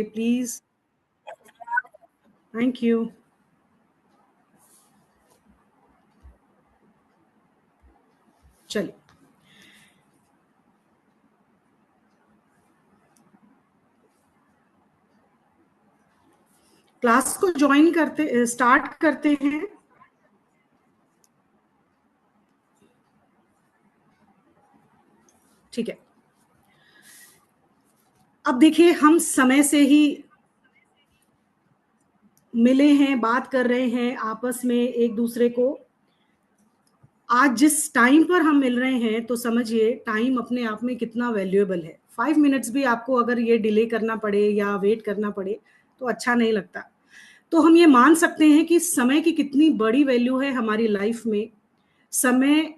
Please. Thank you. चलिए, class को join करते स्टार्ट करते हैं। ठीक है, अब देखिए, हम समय से ही मिले हैं, बात कर रहे हैं आपस में एक दूसरे को। आज जिस टाइम पर हम मिल रहे हैं तो समझिए टाइम अपने आप में कितना वैल्यूएबल है। 5 मिनट्स भी आपको अगर ये डिले करना पड़े या वेट करना पड़े तो अच्छा नहीं लगता। तो हम ये मान सकते हैं कि समय की कितनी बड़ी वैल्यू है हमारी लाइफ में। समय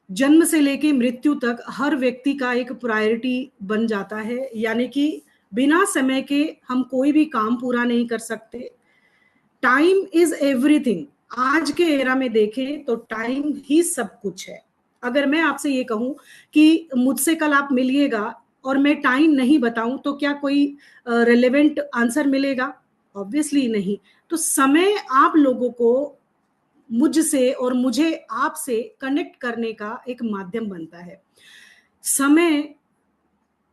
जन्म से लेके मृत्यु तक हर व्यक्ति का एक प्रायोरिटी बन जाता है, यानी कि बिना समय के हम कोई भी काम पूरा नहीं कर सकते। Time is everything. आज के एरा में देखें तो टाइम ही सब कुछ है। अगर मैं आपसे ये कहूं कि मुझसे कल आप मिलिएगा और मैं टाइम नहीं बताऊं तो क्या कोई रिलेवेंट आंसर मिलेगा? ऑब्वियसली नहीं। तो समय आप लोगों को मुझसे और मुझे आपसे कनेक्ट करने का एक माध्यम बनता है। समय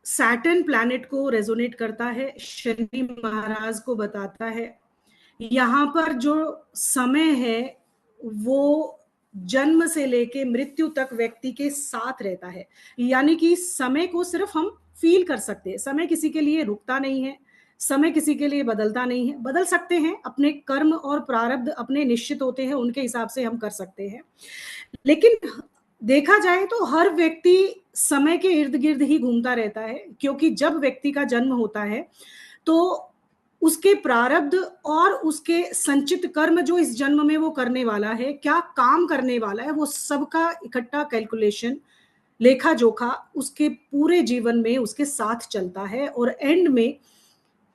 सैटर्न प्लैनेट को रेजोनेट करता है, शनि महाराज को बताता है। यहाँ पर जो समय है वो जन्म से लेके मृत्यु तक व्यक्ति के साथ रहता है, यानी कि समय को सिर्फ हम फील कर सकते हैं। समय किसी के लिए रुकता नहीं है, समय किसी के लिए बदलता नहीं है। बदल सकते हैं, अपने कर्म और प्रारब्ध अपने निश्चित होते हैं, उनके हिसाब से हम कर सकते हैं। लेकिन देखा जाए तो हर व्यक्ति समय के इर्द गिर्द ही घूमता रहता है, क्योंकि जब व्यक्ति का जन्म होता है तो उसके प्रारब्ध और उसके संचित कर्म जो इस जन्म में वो करने वाला है, क्या काम करने वाला है, वो सबका इकट्ठा कैलकुलेशन, लेखा जोखा उसके पूरे जीवन में उसके साथ चलता है। और एंड में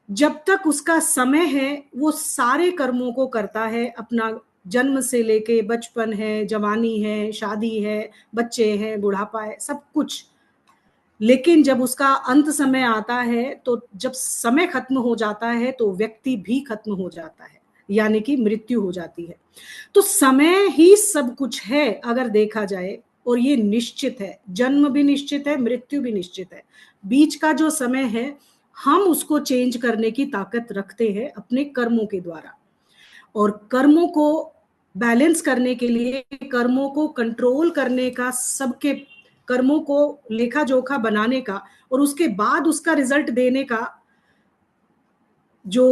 जब तक उसका समय है वो सारे कर्मों को करता है, अपना जन्म से लेके बचपन है, जवानी है, शादी है, बच्चे हैं, बुढ़ापा है, सब कुछ। लेकिन जब उसका अंत समय आता है तो जब समय खत्म हो जाता है तो व्यक्ति भी खत्म हो जाता है, यानी कि मृत्यु हो जाती है। तो समय ही सब कुछ है अगर देखा जाए, और ये निश्चित है। जन्म भी निश्चित है, मृत्यु भी निश्चित है। बीच का जो समय है हम उसको चेंज करने की ताकत रखते हैं अपने कर्मों के द्वारा। और कर्मों को बैलेंस करने के लिए, कर्मों को कंट्रोल करने का, सबके कर्मों को लेखा जोखा बनाने का और उसके बाद उसका रिजल्ट देने का जो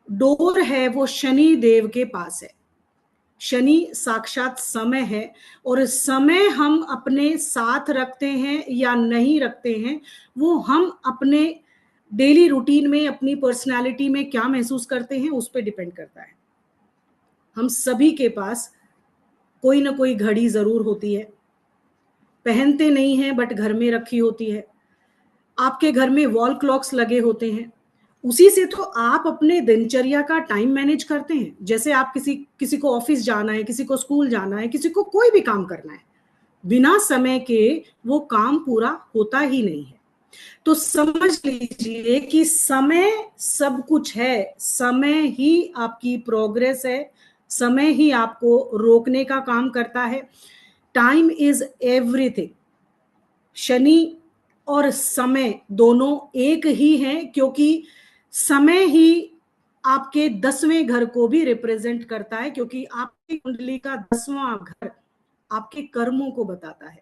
डोर है वो शनि देव के पास है। शनि साक्षात समय है, और समय हम अपने साथ रखते हैं या नहीं रखते हैं वो हम अपने डेली रूटीन में, अपनी पर्सनालिटी में क्या महसूस करते हैं उस पर डिपेंड करता है। हम सभी के पास कोई ना कोई घड़ी जरूर होती है, पहनते नहीं हैं बट घर में रखी होती है। आपके घर में वॉल क्लॉक्स लगे होते हैं, उसी से तो आप अपने दिनचर्या का टाइम मैनेज करते हैं। जैसे आप किसी किसी को ऑफिस जाना है, किसी को स्कूल जाना है, किसी को कोई भी काम करना है, बिना समय के वो काम पूरा होता ही नहीं है। तो समझ लीजिए कि समय सब कुछ है, समय ही आपकी प्रोग्रेस है, समय ही आपको रोकने का काम करता है। Time is everything. शनि और समय दोनों एक ही हैं, क्योंकि समय ही आपके 10वें घर को भी रिप्रेजेंट करता है, क्योंकि आपकी कुंडली का 10वां घर आपके कर्मों को बताता है।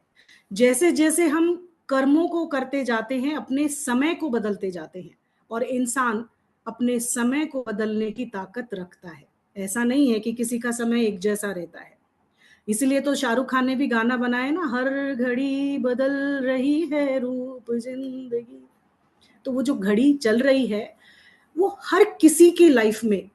जैसे जैसे हम कर्मों को करते जाते हैं अपने समय को बदलते जाते हैं, और इंसान अपने समय को बदलने की ताकत रखता है। ऐसा नहीं है कि किसी का समय एक जैसा रहता है। इसलिए तो शाहरुख खान ने भी गाना बनाया ना, हर घड़ी बदल रही है रूप जिंदगी। तो वो जो घड़ी चल रही है वो हर किसी की लाइफ में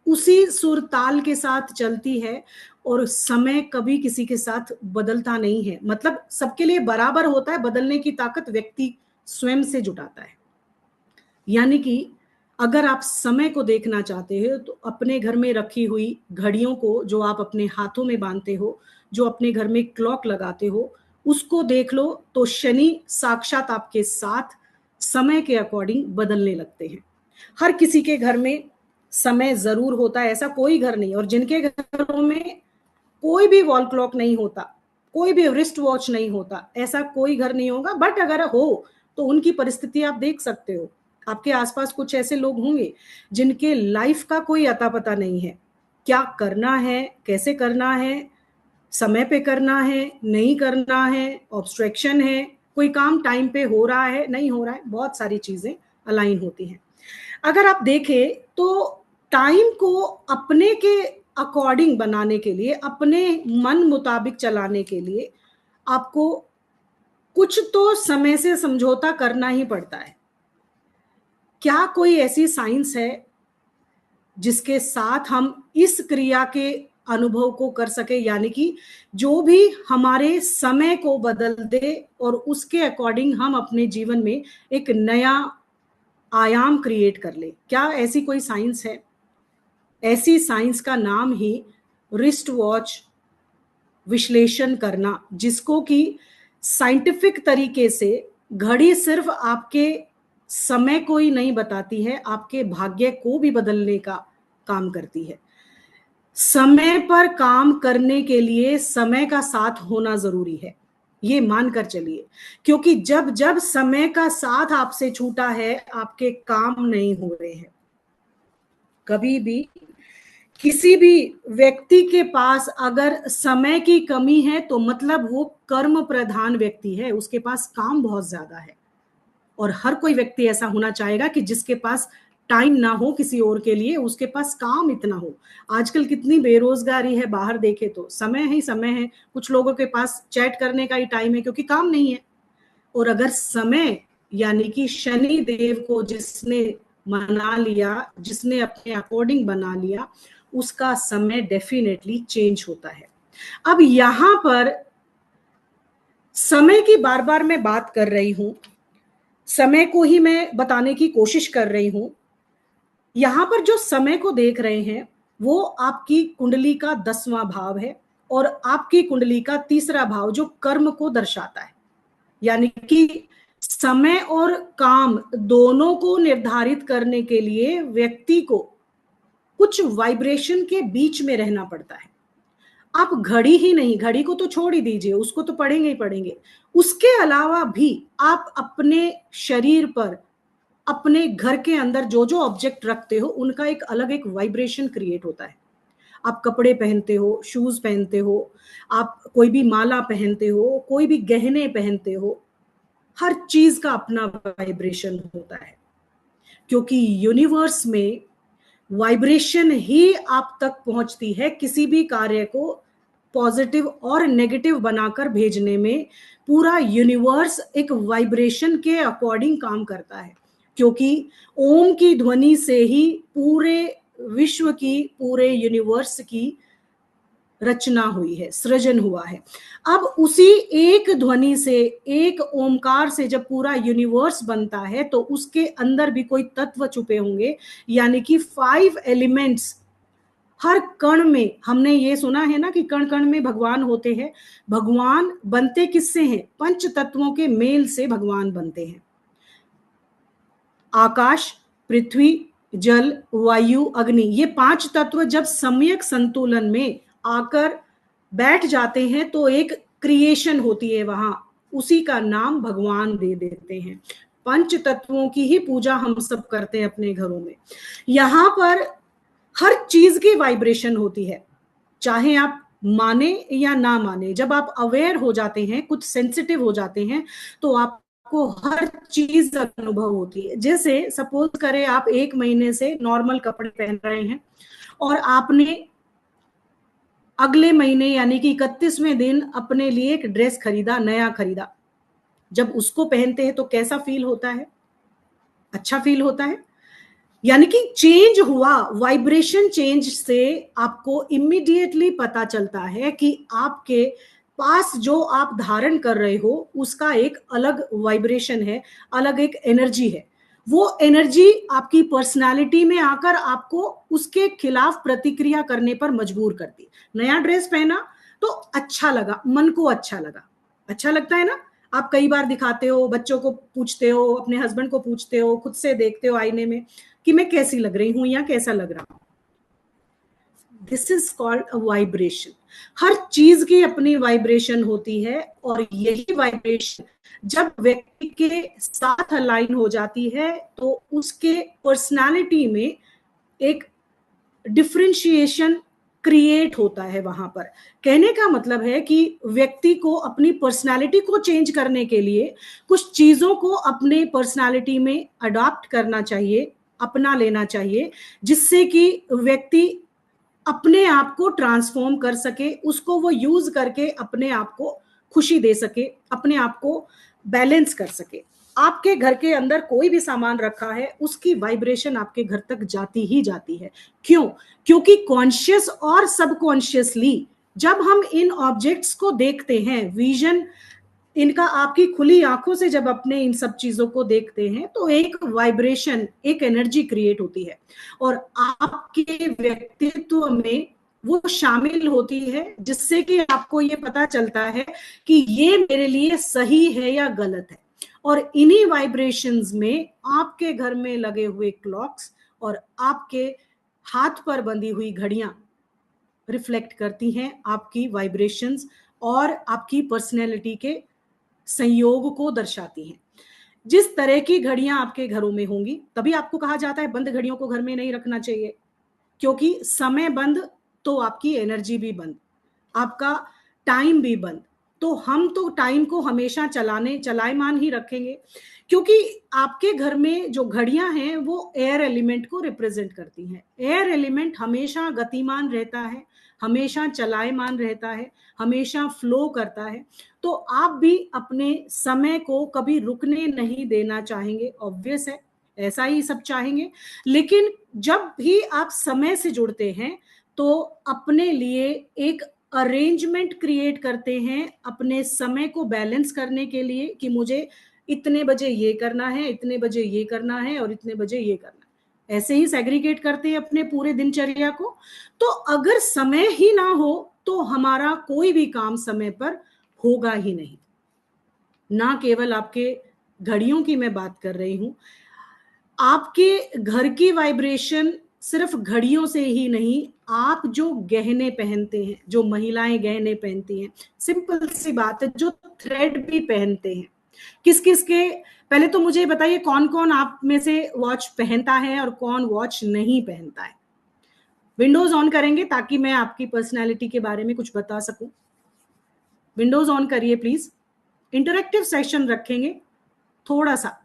उसी सुर ताल के साथ चलती है, और समय कभी किसी के साथ बदलता नहीं है। मतलब सबके लिए बराबर होता है, बदलने की ताकत व्यक्ति स्वयं से जुटाता है। यानी कि अगर आप समय को देखना चाहते हो तो अपने घर में रखी हुई घड़ियों को, जो आप अपने हाथों में बांधते हो, जो अपने घर में क्लॉक लगाते हो, उसको देख लो तो शनि साक्षात आपके साथ समय के अकॉर्डिंग बदलने लगते हैं। हर किसी के घर में समय जरूर होता है, ऐसा कोई घर नहीं, और जिनके घरों में कोई भी वॉल क्लॉक नहीं होता, कोई भी रिस्ट वॉच नहीं होता, ऐसा कोई घर नहीं होगा। बट अगर हो तो उनकी परिस्थिति आप देख सकते हो। आपके आसपास कुछ ऐसे लोग होंगे जिनके लाइफ का कोई अता पता नहीं है, क्या करना है, कैसे करना है, समय पे करना है, नहीं करना है, ऑब्स्ट्रैक्शन है, कोई काम टाइम पे हो रहा है, नहीं हो रहा है, बहुत सारी चीजें अलाइन होती हैं। अगर आप देखें तो टाइम को अपने के अकॉर्डिंग बनाने के लिए, अपने मन मुताबिक चलाने के लिए आपको कुछ तो समय से समझौता करना ही पड़ता है। क्या कोई ऐसी साइंस है जिसके साथ हम इस क्रिया के अनुभव को कर सके, यानी कि जो भी हमारे समय को बदल दे और उसके अकॉर्डिंग हम अपने जीवन में एक नया आयाम क्रिएट कर ले? क्या ऐसी कोई साइंस है? ऐसी साइंस का नाम ही रिस्ट वॉच विश्लेषण करना, जिसको कि साइंटिफिक तरीके से घड़ी सिर्फ आपके समय को ही नहीं बताती है, आपके भाग्य को भी बदलने का काम करती है। समय पर काम करने के लिए समय का साथ होना जरूरी है, ये मानकर चलिए, क्योंकि जब जब समय का साथ आपसे छूटा है, आपके काम नहीं हो रहे हैं। कभी भी किसी भी व्यक्ति के पास अगर समय की कमी है तो मतलब वो कर्म प्रधान व्यक्ति है, उसके पास काम बहुत ज्यादा है। और हर कोई व्यक्ति ऐसा होना चाहेगा कि जिसके पास टाइम ना हो किसी और के लिए, उसके पास काम इतना हो। आजकल कितनी बेरोजगारी है, बाहर देखे तो समय ही समय है। कुछ लोगों के पास चैट करने का ही टाइम है क्योंकि काम नहीं है। और अगर समय यानी कि शनि देव को जिसने मना लिया, जिसने अपने अकॉर्डिंग बना लिया, उसका समय डेफिनेटली चेंज होता है। अब यहां पर समय की बार बार मैं बात कर रही हूं, समय को ही मैं बताने की कोशिश कर रही हूं। यहां पर जो समय को देख रहे हैं वो आपकी कुंडली का 10वां भाव है और आपकी कुंडली का 3रा भाव जो कर्म को दर्शाता है। यानी कि समय और काम दोनों को निर्धारित करने के लिए व्यक्ति को कुछ वाइब्रेशन के बीच में रहना पड़ता है। आप घड़ी ही नहीं, घड़ी को तो छोड़ ही दीजिए, उसको तो पढ़ेंगे ही पढ़ेंगे, उसके अलावा भी आप अपने शरीर पर, अपने घर के अंदर जो जो ऑब्जेक्ट रखते हो उनका एक अलग एक वाइब्रेशन क्रिएट होता है। आप कपड़े पहनते हो, शूज पहनते हो, आप कोई भी माला पहनते हो, कोई भी गहने पहनते हो, हर चीज का अपना वाइब्रेशन होता है। क्योंकि यूनिवर्स में वाइब्रेशन ही आप तक पहुंचती है किसी भी कार्य को पॉजिटिव और नेगेटिव बनाकर भेजने में। पूरा यूनिवर्स एक वाइब्रेशन के अकॉर्डिंग काम करता है, क्योंकि ओम की ध्वनि से ही पूरे विश्व की, पूरे यूनिवर्स की रचना हुई है, सृजन हुआ है। अब उसी एक ध्वनि से, एक ओमकार से जब पूरा यूनिवर्स बनता है तो उसके अंदर भी कोई तत्व छुपे होंगे, यानी कि 5 एलिमेंट्स हर कण में। हमने ये सुना है ना कि कण कण में भगवान होते हैं। भगवान बनते किससे हैं? पंच तत्वों के मेल से भगवान बनते हैं। आकाश, पृथ्वी, जल, वायु, अग्नि, ये 5 तत्व जब सम्यक संतुलन में आकर बैठ जाते हैं तो एक क्रिएशन होती है वहां, उसी का नाम भगवान दे देते हैं। पंच तत्वों की ही पूजा हम सब करते हैं अपने घरों में। यहां पर हर चीज की वाइब्रेशन होती है, चाहे आप माने या ना माने। जब आप अवेयर हो जाते हैं, कुछ सेंसिटिव हो जाते हैं, तो आपको हर चीज अनुभव होती है। जैसे सपोज करें आप 1 महीने से नॉर्मल कपड़े पहन रहे हैं और आपने अगले महीने यानी कि 31वें दिन अपने लिए एक ड्रेस खरीदा, नया खरीदा। जब उसको पहनते हैं तो कैसा फील होता है? अच्छा फील होता है। यानी कि चेंज हुआ, वाइब्रेशन चेंज से आपको इमीडिएटली पता चलता है कि आपके पास जो आप धारण कर रहे हो उसका एक अलग वाइब्रेशन है, अलग एक एनर्जी है। वो एनर्जी आपकी पर्सनालिटी में आकर आपको उसके खिलाफ प्रतिक्रिया करने पर मजबूर करती। नया ड्रेस पहना तो अच्छा लगा, मन को अच्छा लगा, अच्छा लगता है ना। आप कई बार दिखाते हो, बच्चों को पूछते हो, अपने हस्बैंड को पूछते हो, खुद से देखते हो आईने में, कि मैं कैसी लग रही हूं या कैसा लग रहा हूं। This is called a vibration. हर चीज की अपनी वाइब्रेशन होती है, और यही वाइब्रेशन जब व्यक्ति के साथ अलाइन हो जाती है तो उसके पर्सनालिटी में एक डिफरेंशिएशन क्रिएट होता है। वहां पर कहने का मतलब है कि व्यक्ति को अपनी पर्सनालिटी को चेंज करने के लिए कुछ चीजों को अपने पर्सनालिटी में अडॉप्ट करना चाहिए, अपना लेना चाहिए, जिससे कि व्यक्ति अपने आप को ट्रांसफॉर्म कर सके, उसको वो यूज करके अपने आप को खुशी दे सके, अपने आप को बैलेंस कर सके। आपके घर के अंदर कोई भी सामान रखा है, उसकी वाइब्रेशन आपके घर तक जाती ही जाती है। क्यों? क्योंकि कॉन्शियस और सबकॉन्शियसली जब हम इन ऑब्जेक्ट्स को देखते हैं, विजन इनका आपकी खुली आंखों से जब अपने इन सब चीजों को देखते हैं, तो एक वाइब्रेशन, एक एनर्जी क्रिएट होती है, और आपके व्यक्तित्व में वो शामिल होती है, जिससे कि आपको ये पता चलता है कि ये मेरे लिए सही है या गलत है। और इन्हीं वाइब्रेशंस में आपके घर में लगे हुए क्लॉक्स और आपके हाथ पर बंधी हुई घड़ियां रिफ्लेक्ट करती हैं आपकी वाइब्रेशंस और आपकी पर्सनैलिटी के संयोग को दर्शाती हैं। जिस तरह की घड़ियां आपके घरों में होंगी, तभी आपको कहा जाता है बंद घड़ियों को घर में नहीं रखना चाहिए, क्योंकि समय बंद तो आपकी एनर्जी भी बंद, आपका टाइम भी बंद। तो हम तो टाइम को हमेशा चलायमान ही रखेंगे, क्योंकि आपके घर में जो घड़ियां हैं वो एयर एलिमेंट को रिप्रेजेंट करती हैं। एयर एलिमेंट हमेशा गतिमान रहता है, हमेशा चलायमान रहता है, हमेशा फ्लो करता है। तो आप भी अपने समय को कभी रुकने नहीं देना चाहेंगे, ऑब्वियस है, ऐसा ही सब चाहेंगे। लेकिन जब भी आप समय से जुड़ते हैं तो अपने लिए एक अरेंजमेंट क्रिएट करते हैं अपने समय को बैलेंस करने के लिए, कि मुझे इतने बजे ये करना है, इतने बजे ये करना है और इतने बजे ये करना है। ऐसे ही सेग्रीगेट करते हैं अपने पूरे दिनचर्या को। तो अगर समय ही ना हो तो हमारा कोई भी काम समय पर होगा ही नहीं। ना केवल आपके घड़ियों की मैं बात कर रही हूं, आपके घर की वाइब्रेशन सिर्फ घड़ियों से ही नहीं, आप जो गहने पहनते हैं, जो महिलाएं गहने पहनती हैं, सिंपल सी बात है, जो थ्रेड भी पहनते हैं, किस किस के, पहले तो मुझे बताइए कौन कौन आप में से वॉच पहनता है और कौन वॉच नहीं पहनता है। विंडोज ऑन करेंगे ताकि मैं आपकी पर्सनैलिटी के बारे में कुछ बता सकूं। विंडोज ऑन करिए प्लीज, इंटरेक्टिव सेशन रखेंगे थोड़ा सा।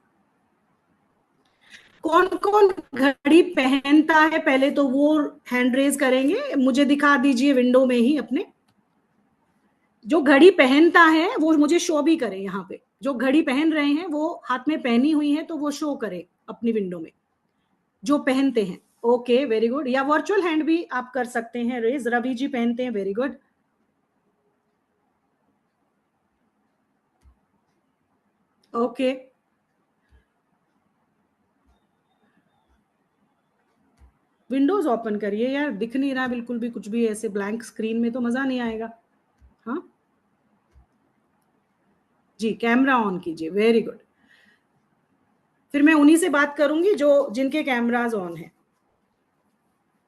कौन कौन घड़ी पहनता है पहले तो वो हैंड रेज करेंगे, मुझे दिखा दीजिए विंडो में ही अपने। जो घड़ी पहनता है वो मुझे शो भी करे, यहाँ पे जो घड़ी पहन रहे हैं वो हाथ में पहनी हुई है तो वो शो करे अपनी विंडो में, जो पहनते हैं। Okay, very good. या वर्चुअल हैंड भी आप कर सकते हैं रेज, रवि जी पहनते हैं, very good. Okay, Windows open करिए यार, दिख नहीं रहा बिल्कुल भी कुछ भी, ऐसे ब्लैंक स्क्रीन में तो मजा नहीं आएगा। हाँ जी, कैमरा ऑन कीजिए, वेरी गुड। फिर मैं उन्हीं से बात करूंगी जो जिनके कैमराज ऑन है।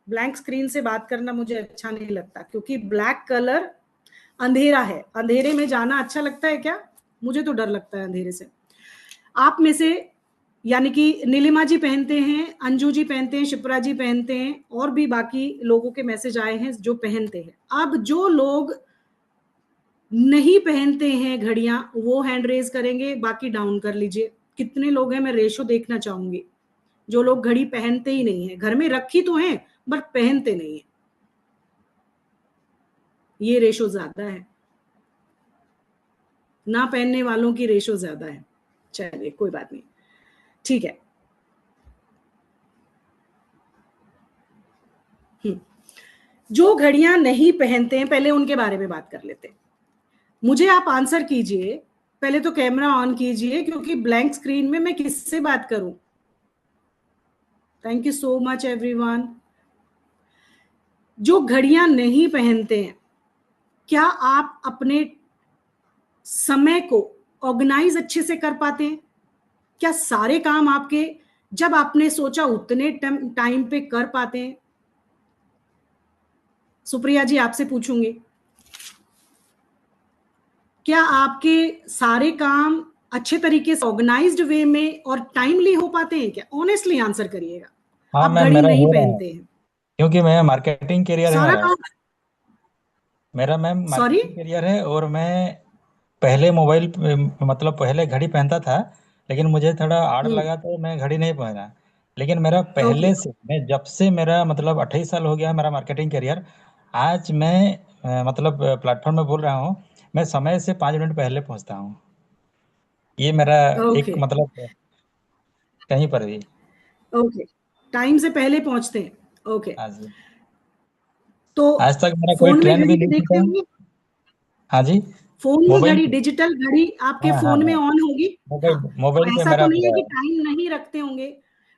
ब्लैंक स्क्रीन से बात करना मुझे अच्छा नहीं लगता, क्योंकि ब्लैक कलर अंधेरा है। अंधेरे में जाना अच्छा लगता है क्या? मुझे तो डर लगता है अंधेरे से। आप में से यानी कि नीलिमा जी पहनते हैं, अंजू जी पहनते हैं, शिप्रा जी पहनते हैं, और भी बाकी लोगों के मैसेज आए हैं जो पहनते हैं। अब जो लोग नहीं पहनते हैं घड़ियां वो हैंड रेज करेंगे, बाकी डाउन कर लीजिए। कितने लोग हैं मैं रेशो देखना चाहूंगी। जो लोग घड़ी पहनते ही नहीं है, घर में रखी तो है बट पहनते नहीं है, ये रेशो ज्यादा है। ना पहनने वालों की रेशो ज्यादा है। चलिए कोई बात नहीं, ठीक है। जो घड़ियां नहीं पहनते हैं पहले उनके बारे में बात कर लेते हैं। मुझे आप आंसर कीजिए, पहले तो कैमरा ऑन कीजिए, क्योंकि ब्लैंक स्क्रीन में मैं किससे बात करूं। Thank you so much everyone. जो घड़ियां नहीं पहनते हैं, क्या आप अपने समय को ऑर्गेनाइज अच्छे से कर पाते हैं? क्या सारे काम आपके जब आपने सोचा उतने टाइम पे कर पाते हैं? सुप्रिया जी, आपसे पूछूंगी, क्या आपके सारे काम अच्छे तरीके से ऑर्गेनाइज्ड वे में और टाइमली हो पाते हैं क्या? ऑनेस्टली आंसर करिएगा। हाँ आप मैम, घड़ी मेरा नहीं हो रहा है, पहनते हैं? क्योंकि मैं मार्केटिंग करियर है सारा मेरा। काम। मेरा मैम सॉरी। मार्केटिंग करियर है, और मैं पहले मोबाइल मतलब पहले घड़ी पहनता था, लेकिन मुझे थोड़ा आड़ हम्म। लगा तो मैं घड़ी नहीं पहना। लेकिन मेरा ओके। पहले से, मैं जब से मेरा मतलब 28 साल हो गया मेरा मार्केटिंग करियर, आज मैं मतलब प्लेटफॉर्म में बोल रहा हूँ, मैं समय से 5 मिनट पहले पहुंचता हूँ। ये मेरा एक ओके। मतलब कहीं पर भी। ओके। टाइम से पहले पहुंचते हैं। ओके। हाँ जी। तो आज तक मेरा कोई फोन में ट्रेंड घड़ी भी भी नहीं देखते टूटा। होंगे? हाँ जी। फोन में मोबाइल घड़ी, पे। डिजिटल घड़ी आपके हाँ हाँ फोन में हाँ। ऑन होगी? मोबाइल हाँ। तो मोबाइल पे ऐसा तो मेरा नहीं है पूरा कि है। टाइम नहीं रखते होंगे।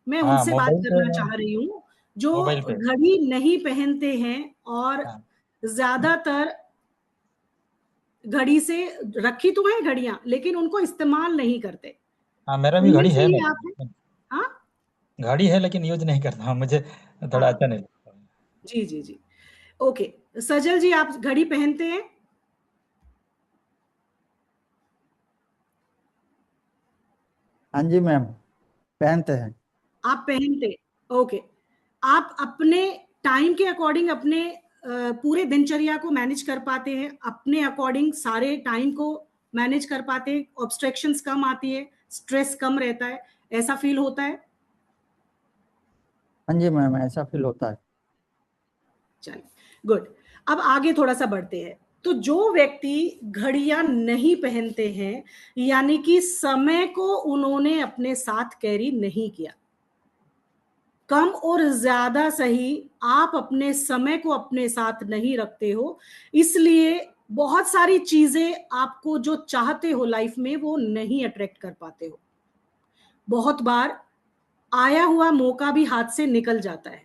मैं हाँ, उनसे बात मोबाइल पे करना मैं। चाह रही हूँ जो मोबाइल पे। घड़ी नहीं पहनते हैं और हाँ ज्यादातर घड़ी से रखी तो है घड़ियां, लेकिन उनको इस्तेमाल नहीं करते। हाँ, मेरा भी उनमें घड़ी से है ही आप हैं? मेरे। हाँ। घड़ी है लेकिन यूज नहीं करता हूँ, मुझे थोड़ा हाँ। अच्छा नहीं लगता। जी जी जी। ओके। सजल जी, आप घड़ी पहनते हैं? हाँ जी मैम, पहनते हैं। आप पहनते? ओके। आप अपने टाइम के अकॉर्डिंग अपने पूरे दिनचर्या को मैनेज कर पाते हैं? अपने अकॉर्डिंग सारे टाइम को मैनेज कर पाते हैं? ऑब्स्ट्रक्शंस कम आती है, स्ट्रेस कम रहता है, ऐसा फील होता है? हाँ जी मैम, ऐसा फील होता है। चलिए, गुड। अब आगे थोड़ा सा बढ़ते हैं। तो जो व्यक्ति घड़ियां नहीं पहनते हैं, यानी कि समय को उन्होंने अपने साथ कैरी नहीं किया। कम और ज्यादा सही, आप अपने समय को अपने साथ नहीं रखते हो, इसलिए बहुत सारी चीजें आपको जो चाहते हो लाइफ में वो नहीं अट्रैक्ट कर पाते हो। बहुत बार आया हुआ मौका भी हाथ से निकल जाता है।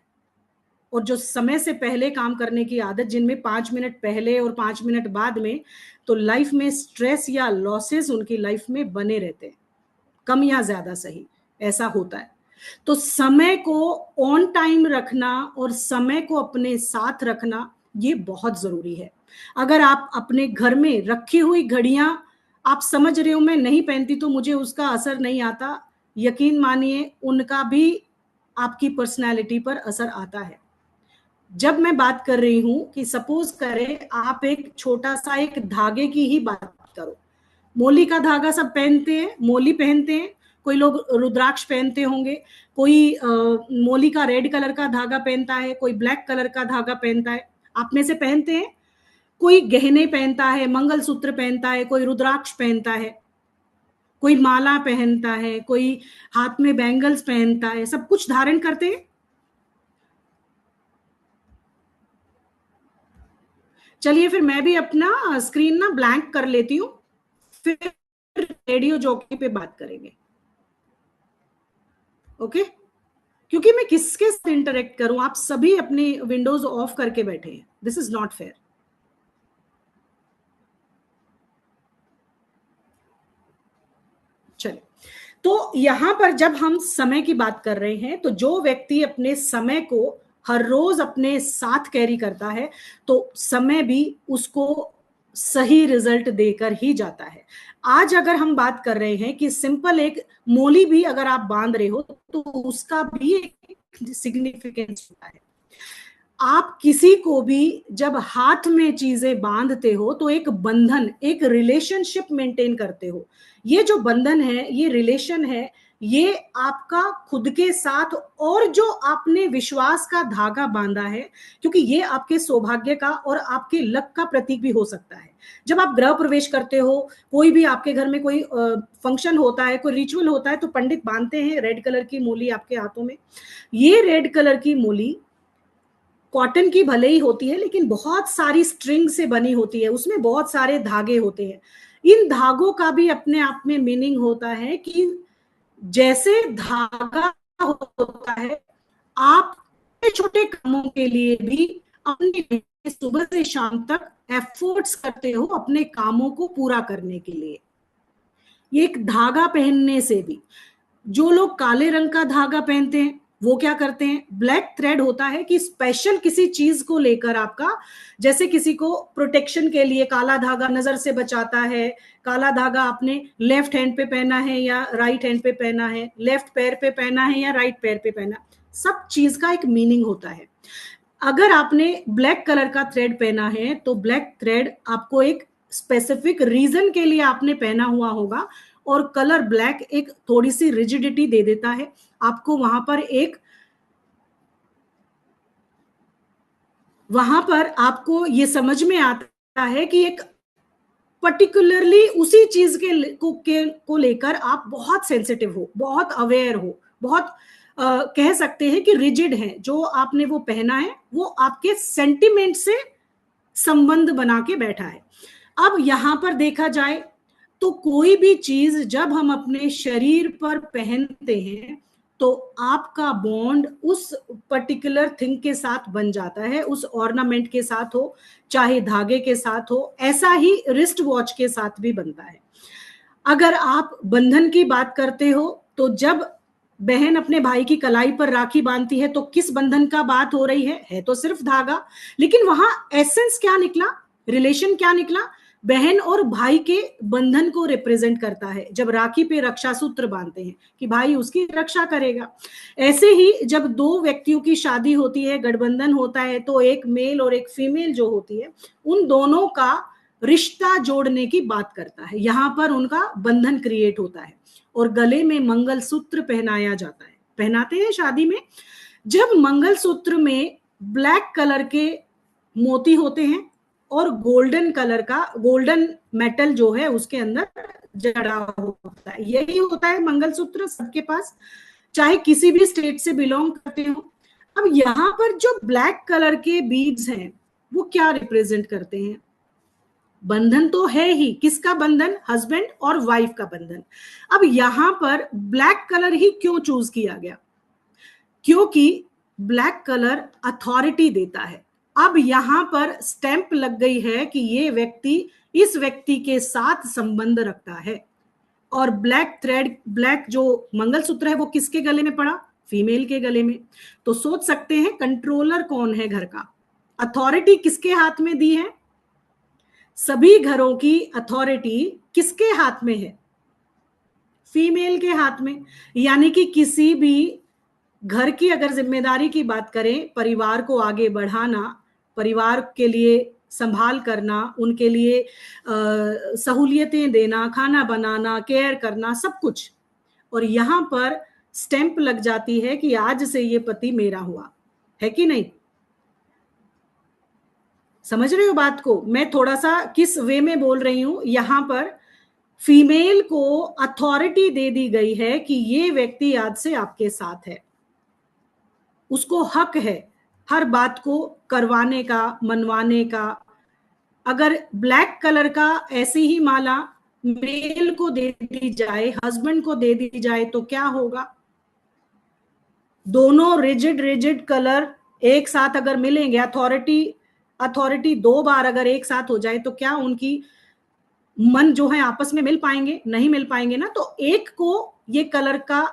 और जो समय से पहले काम करने की आदत, जिनमें 5 मिनट पहले और 5 मिनट बाद में, तो लाइफ में स्ट्रेस या लॉसेस उनकी लाइफ में बने रहते हैं, कम या ज्यादा सही, ऐसा होता है। तो समय को ऑन टाइम रखना और समय को अपने साथ रखना, ये बहुत जरूरी है। अगर आप अपने घर में रखी हुई घड़ियां, आप समझ रहे हो मैं नहीं पहनती तो मुझे उसका असर नहीं आता, यकीन मानिए उनका भी आपकी पर्सनैलिटी पर असर आता है। जब मैं बात कर रही हूं कि सपोज करें आप एक छोटा सा एक धागे की ही बात करो, मोली का धागा सब पहनते हैं, मोली पहनते हैं, कोई लोग रुद्राक्ष पहनते होंगे, कोई मोली का रेड कलर का धागा पहनता है, कोई ब्लैक कलर का धागा पहनता है। आप में से पहनते हैं? कोई गहने पहनता है, मंगलसूत्र पहनता है, कोई रुद्राक्ष पहनता है, कोई माला पहनता है, कोई हाथ में बैंगल्स पहनता है, सब कुछ धारण करते हैं। चलिए फिर मैं भी अपना स्क्रीन ना ब्लैंक कर लेती हूँ, फिर रेडियो जॉकी पे बात करेंगे। ओके। क्योंकि मैं किसके साथ इंटरेक्ट करूं, आप सभी अपने विंडोज ऑफ करके बैठे हैं, दिस इज नॉट फेयर। चलिए, तो यहां पर जब हम समय की बात कर रहे हैं, तो जो व्यक्ति अपने समय को हर रोज अपने साथ कैरी करता है, तो समय भी उसको सही रिजल्ट देकर ही जाता है। आज अगर हम बात कर रहे हैं कि सिंपल एक मोली भी अगर आप बांध रहे हो, तो उसका भी एक सिग्निफिकेंस होता है। आप किसी को भी जब हाथ में चीजें बांधते हो तो एक बंधन, एक रिलेशनशिप मेंटेन करते हो। ये जो बंधन है, ये रिलेशन है, ये आपका खुद के साथ, और जो आपने विश्वास का धागा बांधा है, क्योंकि ये आपके सौभाग्य का और आपके लक का प्रतीक भी हो सकता है। जब आप गृह प्रवेश करते हो, कोई भी आपके घर में कोई फंक्शन होता है, कोई रिचुअल होता है, तो पंडित बांधते हैं रेड कलर की मूली आपके हाथों में। ये रेड कलर की मूली कॉटन की भले ही होती है, लेकिन बहुत सारी स्ट्रिंग से बनी होती है, उसमें बहुत सारे धागे होते हैं। इन धागों का भी अपने आप में मीनिंग होता है कि जैसे धागा होता है, आप छोटे छोटे कामों के लिए भी अपनी सुबह से शाम तक एफर्ट्स करते हो अपने कामों को पूरा करने के लिए। ये एक धागा पहनने से भी, जो लोग काले रंग का धागा पहनते हैं वो क्या करते हैं, ब्लैक थ्रेड होता है कि स्पेशल किसी चीज को लेकर आपका, जैसे किसी को प्रोटेक्शन के लिए काला धागा नजर से बचाता है, काला धागा आपने लेफ्ट हैंड पे पहना है या राइट हैंड पे पहना है, लेफ्ट पैर पे पहना है या राइट पैर पे पहना, सब चीज का एक मीनिंग होता है। अगर आपने ब्लैक कलर का थ्रेड पहना है तो ब्लैक थ्रेड आपको एक स्पेसिफिक रीजन के लिए आपने पहना हुआ होगा, और कलर ब्लैक एक थोड़ी सी रिजिडिटी दे देता है आपको, वहां पर आपको ये समझ में आता है कि एक पर्टिकुलरली उसी चीज को लेकर आप बहुत सेंसिटिव हो, बहुत अवेयर हो, बहुत कह सकते हैं कि रिजिड है। जो आपने वो पहना है वो आपके सेंटिमेंट से संबंध बना के बैठा है। अब यहां पर देखा जाए तो कोई भी चीज जब हम अपने शरीर पर पहनते हैं तो आपका बॉन्ड उस पर्टिकुलर थिंग के साथ बन जाता है, उस ऑर्नामेंट के साथ हो, चाहे धागे के साथ हो, ऐसा ही रिस्ट वॉच के साथ भी बनता है। अगर आप बंधन की बात करते हो तो जब बहन अपने भाई की कलाई पर राखी बांधती है तो किस बंधन का बात हो रही है तो सिर्फ धागा, लेकिन वहां एसेंस क्या निकला, रिलेशन क्या निकला, बहन और भाई के बंधन को रिप्रेजेंट करता है। जब राखी पे रक्षा सूत्र बांधते हैं कि भाई उसकी रक्षा करेगा, ऐसे ही जब दो व्यक्तियों की शादी होती है, गठबंधन होता है, तो एक मेल और एक फीमेल जो होती है उन दोनों का रिश्ता जोड़ने की बात करता है, यहां पर उनका बंधन क्रिएट होता है। और गले में मंगलसूत्र पहनाया जाता है, पहनाते हैं शादी में। जब मंगलसूत्र में ब्लैक कलर के मोती होते हैं और गोल्डन कलर का, गोल्डन मेटल जो है उसके अंदर जड़ा होता है, यही होता है मंगलसूत्र सबके पास, चाहे किसी भी स्टेट से बिलोंग करते हो। अब यहाँ पर जो ब्लैक कलर के बीड्स हैं वो क्या रिप्रेजेंट करते हैं, बंधन तो है ही, किसका बंधन, हस्बैंड और वाइफ का बंधन। अब यहां पर ब्लैक कलर ही क्यों चूज किया गया, क्योंकि ब्लैक कलर अथॉरिटी देता है। अब यहां पर स्टैंप लग गई है कि ये व्यक्ति इस व्यक्ति के साथ संबंध रखता है। और ब्लैक थ्रेड, ब्लैक जो मंगलसूत्र है वो किसके गले में पड़ा, फीमेल के गले में। तो सोच सकते हैं कंट्रोलर कौन है घर का, अथॉरिटी किसके हाथ में दी है, सभी घरों की अथॉरिटी किसके हाथ में है, फीमेल के हाथ में। यानी कि किसी भी घर की अगर जिम्मेदारी की बात करें, परिवार को आगे बढ़ाना, परिवार के लिए संभाल करना, उनके लिए सहूलियतें देना, खाना बनाना, केयर करना, सब कुछ, और यहां पर स्टैंप लग जाती है कि आज से ये पति मेरा हुआ, है कि नहीं। समझ रहे हो बात को, मैं थोड़ा सा किस वे में बोल रही हूं। यहां पर फीमेल को अथॉरिटी दे दी गई है कि ये व्यक्ति आज से आपके साथ है, उसको हक है हर बात को करवाने का, मनवाने का। अगर ब्लैक कलर का ऐसी ही माला मेल को दे दी जाए, हस्बैंड को दे दी जाए तो क्या होगा, दोनों रिजिड कलर एक साथ अगर मिलेंगे, अथॉरिटी दो बार अगर एक साथ हो जाए तो क्या उनकी मन जो है आपस में मिल पाएंगे, नहीं मिल पाएंगे ना। तो एक को ये कलर का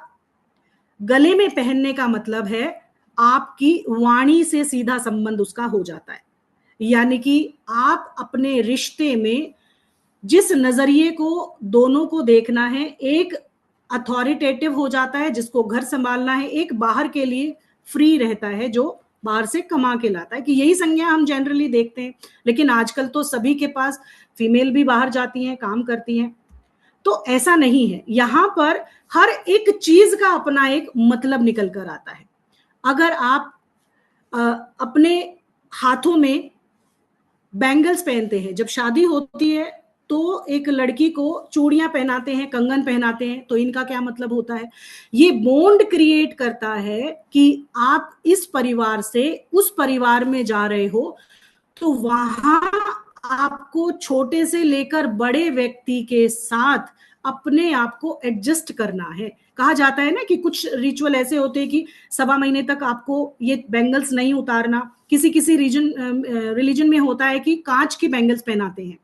गले में पहनने का मतलब है आपकी वाणी से सीधा संबंध उसका हो जाता है। यानी कि आप अपने रिश्ते में जिस नजरिए को दोनों को देखना है, एक अथॉरिटेटिव हो जाता है जिसको घर संभालना है, एक बाहर के लिए फ्री रहता है जो बाहर से कमा के लाता है, कि यही संज्ञा हम जनरली देखते हैं। लेकिन आजकल तो सभी के पास, फीमेल भी बाहर जाती हैं, काम करती हैं, तो ऐसा नहीं है। यहां पर हर एक चीज का अपना एक मतलब निकल कर आता है। अगर आप अपने हाथों में बैंगल्स पहनते हैं, जब शादी होती है तो एक लड़की को चूड़ियां पहनाते हैं, कंगन पहनाते हैं, तो इनका क्या मतलब होता है, ये बॉन्ड क्रिएट करता है कि आप इस परिवार से उस परिवार में जा रहे हो, तो वहां आपको छोटे से लेकर बड़े व्यक्ति के साथ अपने आप को एडजस्ट करना है। कहा जाता है ना कि कुछ रिचुअल ऐसे होते हैं कि 1.25 महीने तक आपको ये बैंगल्स नहीं उतारना। किसी किसी रिलीजन में होता है कि कांच की बैंगल्स पहनाते हैं।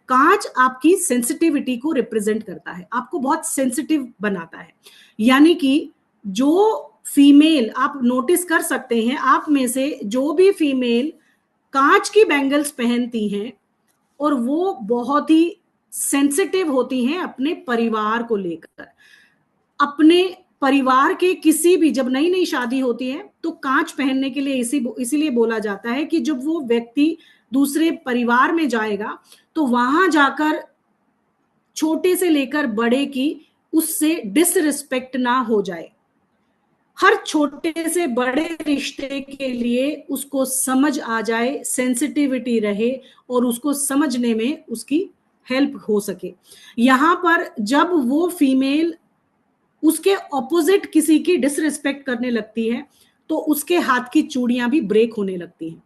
कांच आपकी सेंसिटिविटी को रिप्रेजेंट करता है, आपको बहुत सेंसिटिव बनाता है। यानी कि जो फीमेल, आप नोटिस कर सकते हैं, आप में से जो भी फीमेल कांच की बैंगल्स पहनती हैं और वो बहुत ही सेंसिटिव होती हैं अपने परिवार को लेकर, अपने परिवार के किसी भी, जब नई नई शादी होती है तो कांच पहनने के लिए इसीलिए बोला जाता है कि जब वो व्यक्ति दूसरे परिवार में जाएगा तो वहां जाकर छोटे से लेकर बड़े की उससे डिसरिस्पेक्ट ना हो जाए। हर छोटे से बड़े रिश्ते के लिए उसको समझ आ जाए, सेंसिटिविटी रहे और उसको समझने में उसकी हेल्प हो सके। यहां पर जब वो फीमेल उसके ऑपोजिट किसी की डिसरिस्पेक्ट करने लगती है तो उसके हाथ की चूड़ियां भी ब्रेक होने लगती हैं।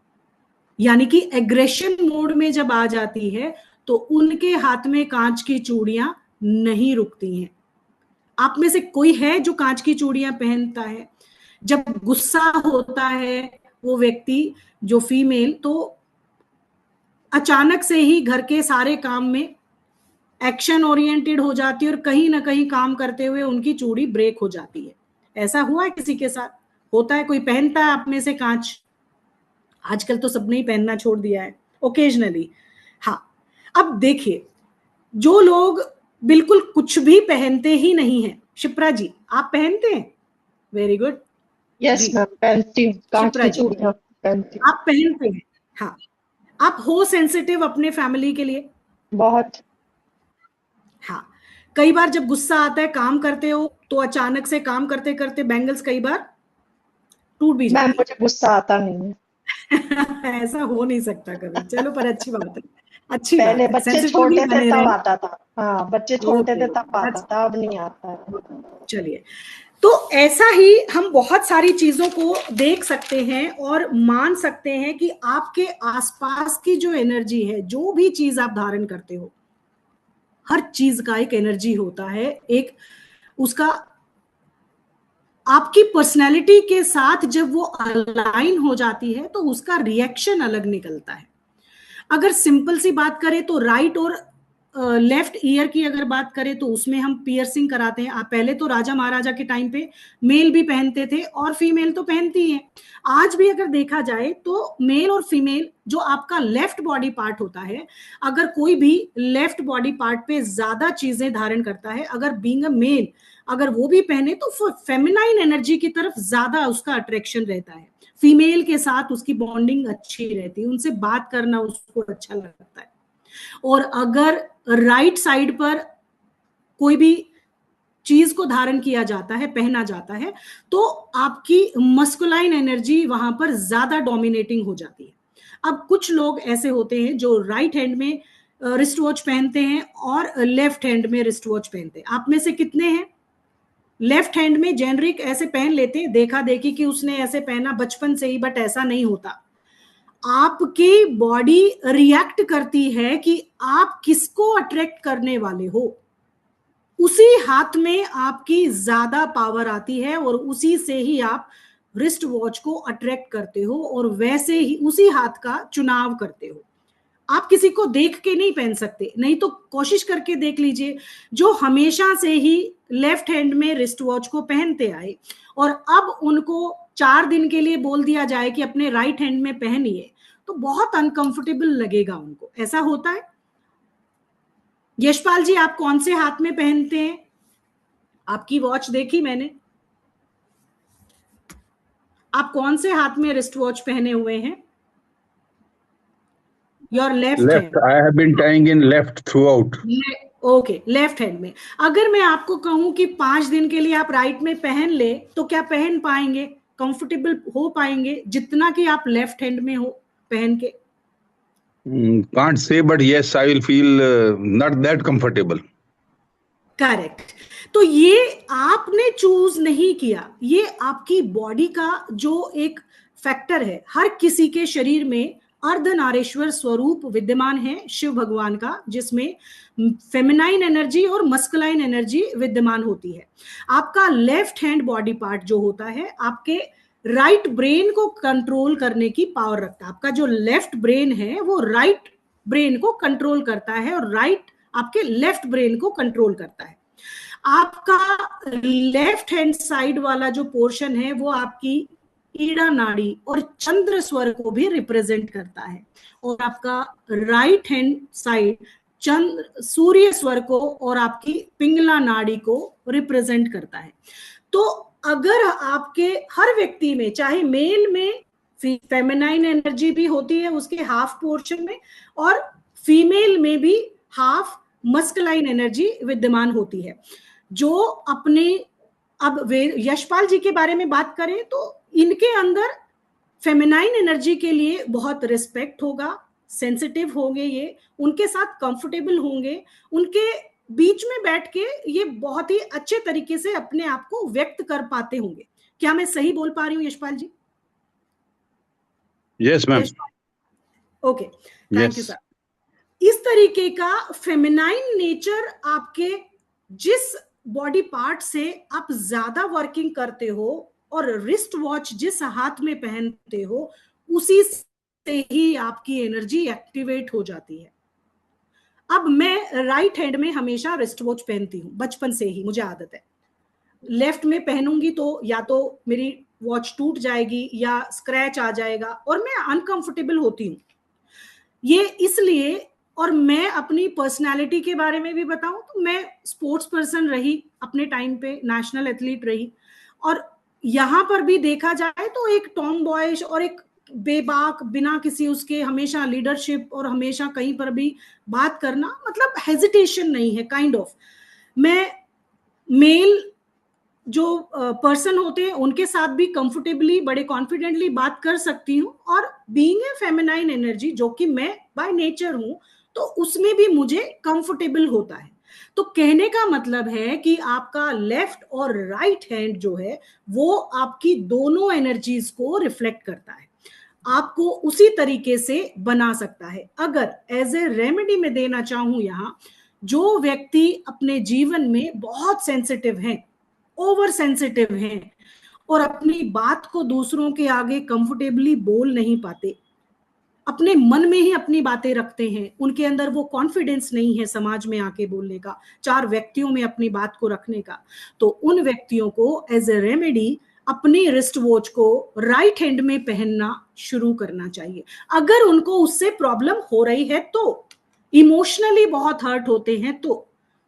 यानी कि एग्रेशन मोड में जब आ जाती है तो उनके हाथ में कांच की चूड़ियां नहीं रुकती हैं। आप में से कोई है जो कांच की चूड़ियां पहनता है? जब गुस्सा होता है वो व्यक्ति, जो फीमेल, तो अचानक से ही घर के सारे काम में एक्शन ओरिएंटेड हो जाती है और कहीं ना कहीं काम करते हुए उनकी चूड़ी ब्रेक हो जाती है। ऐसा हुआ है किसी के साथ? होता है? कोई पहनता है आप में से कांच? आजकल तो सबने ही पहनना छोड़ दिया है, ओकेजनली। हाँ, अब देखिए, जो लोग बिल्कुल कुछ भी पहनते ही नहीं है, शिप्रा जी आप पहनते हैं? Very good. यस मैम, पहनती हूँ, कांच की चूड़ियां पहनती हूँ। आप पहनते हैं? हाँ। आप हो सेंसिटिव अपने फैमिली के लिए? बहुत। हाँ। कई बार जब गुस्सा आता है, काम करते हो तो अचानक से काम करते करते बैंगल्स कई बार टूट भी जाती मैम मुझे गुस्सा आता नहीं है। ऐसा हो नहीं सकता कभी। चलो, पर अच्छी बात है, अच्छी बात पहले है। बच्चे Sensitive छोटे ही थे बने तब रहें। आता था। हाँ, बच्चे छोटे थे Okay, तब आता that's- था, अब नहीं आता है। चलिए, तो ऐसा ही हम बहुत सारी चीजों को देख सकते हैं और मान सकते हैं कि आपके आसपास की जो एनर्जी है, जो भी चीज आप धारण करते हो, हर चीज का एक एनर्जी होता है, एक उसका आपकी पर्सनैलिटी के साथ जब वो अलाइन हो जाती है तो उसका रिएक्शन अलग निकलता है। अगर सिंपल सी बात करें तो राइट और लेफ्ट ईयर की अगर बात करें तो उसमें हम पियर्सिंग कराते हैं। पहले तो राजा महाराजा के टाइम पे मेल भी पहनते थे और फीमेल तो पहनती है। आज भी अगर देखा जाए तो मेल और फीमेल, जो आपका लेफ्ट बॉडी पार्ट होता है, अगर कोई भी लेफ्ट बॉडी पार्ट पे ज्यादा चीजें धारण करता है, अगर बीइंग अ मेल अगर वो भी पहने तो फेमिनाइन एनर्जी की तरफ ज्यादा उसका अट्रैक्शन रहता है। फीमेल के साथ उसकी बॉन्डिंग अच्छी रहती है, उनसे बात करना उसको अच्छा लगता है। और अगर राइट साइड पर कोई भी चीज को धारण किया जाता है, पहना जाता है, तो आपकी मस्कुलाइन एनर्जी वहां पर ज्यादा डोमिनेटिंग हो जाती है। अब कुछ लोग ऐसे होते हैं जो राइट हैंड में रिस्ट वॉच पहनते हैं और लेफ्ट हैंड में रिस्ट वॉच पहनते हैं। आप में से कितने हैं लेफ्ट हैंड में जेनरिक ऐसे पहन लेते हैं, देखा देखी कि उसने ऐसे पहना बचपन से ही, बट ऐसा नहीं होता। आपकी बॉडी रिएक्ट करती है कि आप किसको अट्रैक्ट करने वाले हो, उसी हाथ में आपकी ज्यादा पावर आती है और उसी से ही आप रिस्ट वॉच को अट्रैक्ट करते हो और वैसे ही उसी हाथ का चुनाव करते हो। आप किसी को देख के नहीं पहन सकते, नहीं तो कोशिश करके देख लीजिए, जो हमेशा से ही लेफ्ट हैंड में रिस्ट वॉच को पहनते आए और अब उनको 4 दिन के लिए बोल दिया जाए कि अपने राइट हैंड में पहनिए, तो बहुत अनकंफर्टेबल लगेगा उनको। ऐसा होता है। यशपाल जी, आप कौन से हाथ में पहनते हैं? आपकी वॉच देखी मैंने, आप कौन से हाथ में रिस्ट वॉच पहने हुए हैं? Your left hand. I have been tying in left throughout. Okay, left hand में। अगर मैं आपको कहूं कि 5 दिन के लिए आप राइट में पहन ले, तो क्या पहन पाएंगे? कंफर्टेबल हो पाएंगे जितना कि आप लेफ्ट हैंड में हो पहन के? Can't say, but yes, I will feel not that comfortable. Correct. तो ये आपने चूज नहीं किया, ये आपकी बॉडी का जो एक फैक्टर है। हर किसी के शरीर में अर्धनारीश्वर स्वरूप विद्यमान है शिव भगवान का, जिसमें फेमिनाइन एनर्जी और मस्कुलाइन एनर्जी विद्यमान होती है। आपका लेफ्ट हैंड बॉडी पार्ट जो होता है, आपके राइट ब्रेन को कंट्रोल करने की पावर रखता है। आपका जो लेफ्ट ब्रेन है वो राइट ब्रेन को कंट्रोल करता है और राइट आपके लेफ्ट ब्रेन को कंट्रोल करता है। आपका लेफ्ट हैंड साइड वाला जो पोर्शन है वो आपकी ईड़ा नाड़ी और चंद्र स्वर को भी रिप्रेजेंट करता है, और आपका राइट हैंड साइड चंद्र सूर्य स्वर को और आपकी पिंगला नाड़ी को रिप्रेजेंट करता है। तो अगर आपके हर व्यक्ति में, चाहे मेल में फेमिनाइन एनर्जी भी होती है उसके हाफ पोर्शन में, और फीमेल में भी हाफ मस्कुलाइन एनर्जी विद्यमान होती है, जो अपने, अब यशपाल जी के बारे में बात करें तो इनके अंदर फेमिनाइन एनर्जी के लिए बहुत रिस्पेक्ट होगा, सेंसिटिव होंगे, ये उनके साथ कंफर्टेबल होंगे, उनके बीच में बैठ के ये बहुत ही अच्छे तरीके से अपने आप को व्यक्त कर पाते होंगे। क्या मैं सही बोल पा रही हूँ Yashpal ji? Yes ma'am. Okay, thank you sir. इस तरीके का फेमिनाइन नेचर आपके जिस बॉडी पार्ट से आप ज्यादा वर्किंग करते हो और रिस्ट वॉच जिस हाथ में पहनते हो उसी से ही आपकी एनर्जी एक्टिवेट हो जाती है। अब मैं राइट हैंड में हमेशा रिस्ट वॉच पहनती हूँ, बचपन से ही मुझे आदत है। लेफ्ट में पहनूंगी तो या तो मेरी वॉच टूट जाएगी या स्क्रैच आ जाएगा और मैं अनकंफर्टेबल होती हूँ। ये इसलिए, और मैं अपनी पर्सनालिटी के बारे में भी बताऊं तो मैं स्पोर्ट्स पर्सन रही, अपने टाइम पे नेशनल एथलीट रही, और यहाँ पर भी देखा जाए तो एक टॉम बॉयश और एक बेबाक, बिना किसी उसके हमेशा लीडरशिप और हमेशा कहीं पर भी बात करना, मतलब हेजिटेशन नहीं है, काइंड ऑफ। मैं मेल जो पर्सन होते हैं उनके साथ भी कंफर्टेबली, बड़े कॉन्फिडेंटली बात कर सकती हूँ, और बीइंग ए फेमिनाइन एनर्जी जो कि मैं बाय नेचर हूं, तो उसमें भी मुझे कंफर्टेबल होता है। तो कहने का मतलब है कि आपका लेफ्ट और राइट हैंड जो है वो आपकी दोनों एनर्जीज को रिफ्लेक्ट करता है, आपको उसी तरीके से बना सकता है। अगर एज ए रेमेडी में देना चाहूं यहाँ, जो व्यक्ति अपने जीवन में बहुत सेंसिटिव हैं, ओवर सेंसिटिव हैं और अपनी बात को दूसरों के आगे कंफर्टेबली बोल नहीं पाते, अपने मन में ही अपनी बातें रखते हैं, उनके अंदर वो कॉन्फिडेंस नहीं है समाज में आके बोलने का, चार व्यक्तियों में अपनी बात को रखने का, तो उन व्यक्तियों को एज ए रेमेडी अपनी रिस्ट वॉच को राइट हैंड में पहनना शुरू करना चाहिए। अगर उनको उससे प्रॉब्लम हो रही है तो, इमोशनली बहुत हर्ट होते हैं तो,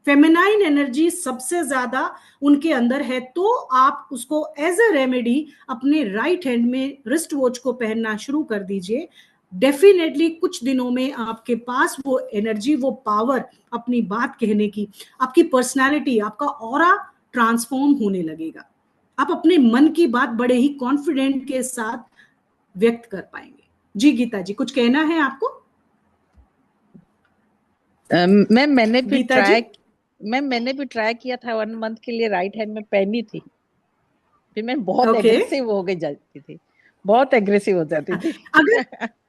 फेमिनाइन एनर्जी सबसे ज्यादा उनके अंदर है, तो आप उसको एज ए रेमेडी अपने राइट हैंड में रिस्ट वॉच को पहनना शुरू कर दीजिए। डेफिनेटली कुछ दिनों में आपके पास वो एनर्जी, वो पावर अपनी बात कहने की, आपकी पर्सनालिटी, आपका ऑरा ट्रांसफॉर्म होने लगेगा। आप अपने मन की बात बड़े ही कॉन्फिडेंट के साथ व्यक्त कर पाएंगे। जी गीता जी, कुछ कहना है आपको? मैंने भी ट्राई किया था 1 मंथ के लिए, राइट हैंड में पहनी थी, फिर मैं बहुत एग्रेसिव हो गई जाती थी, बहुत एग्रेसिव हो जाती थी।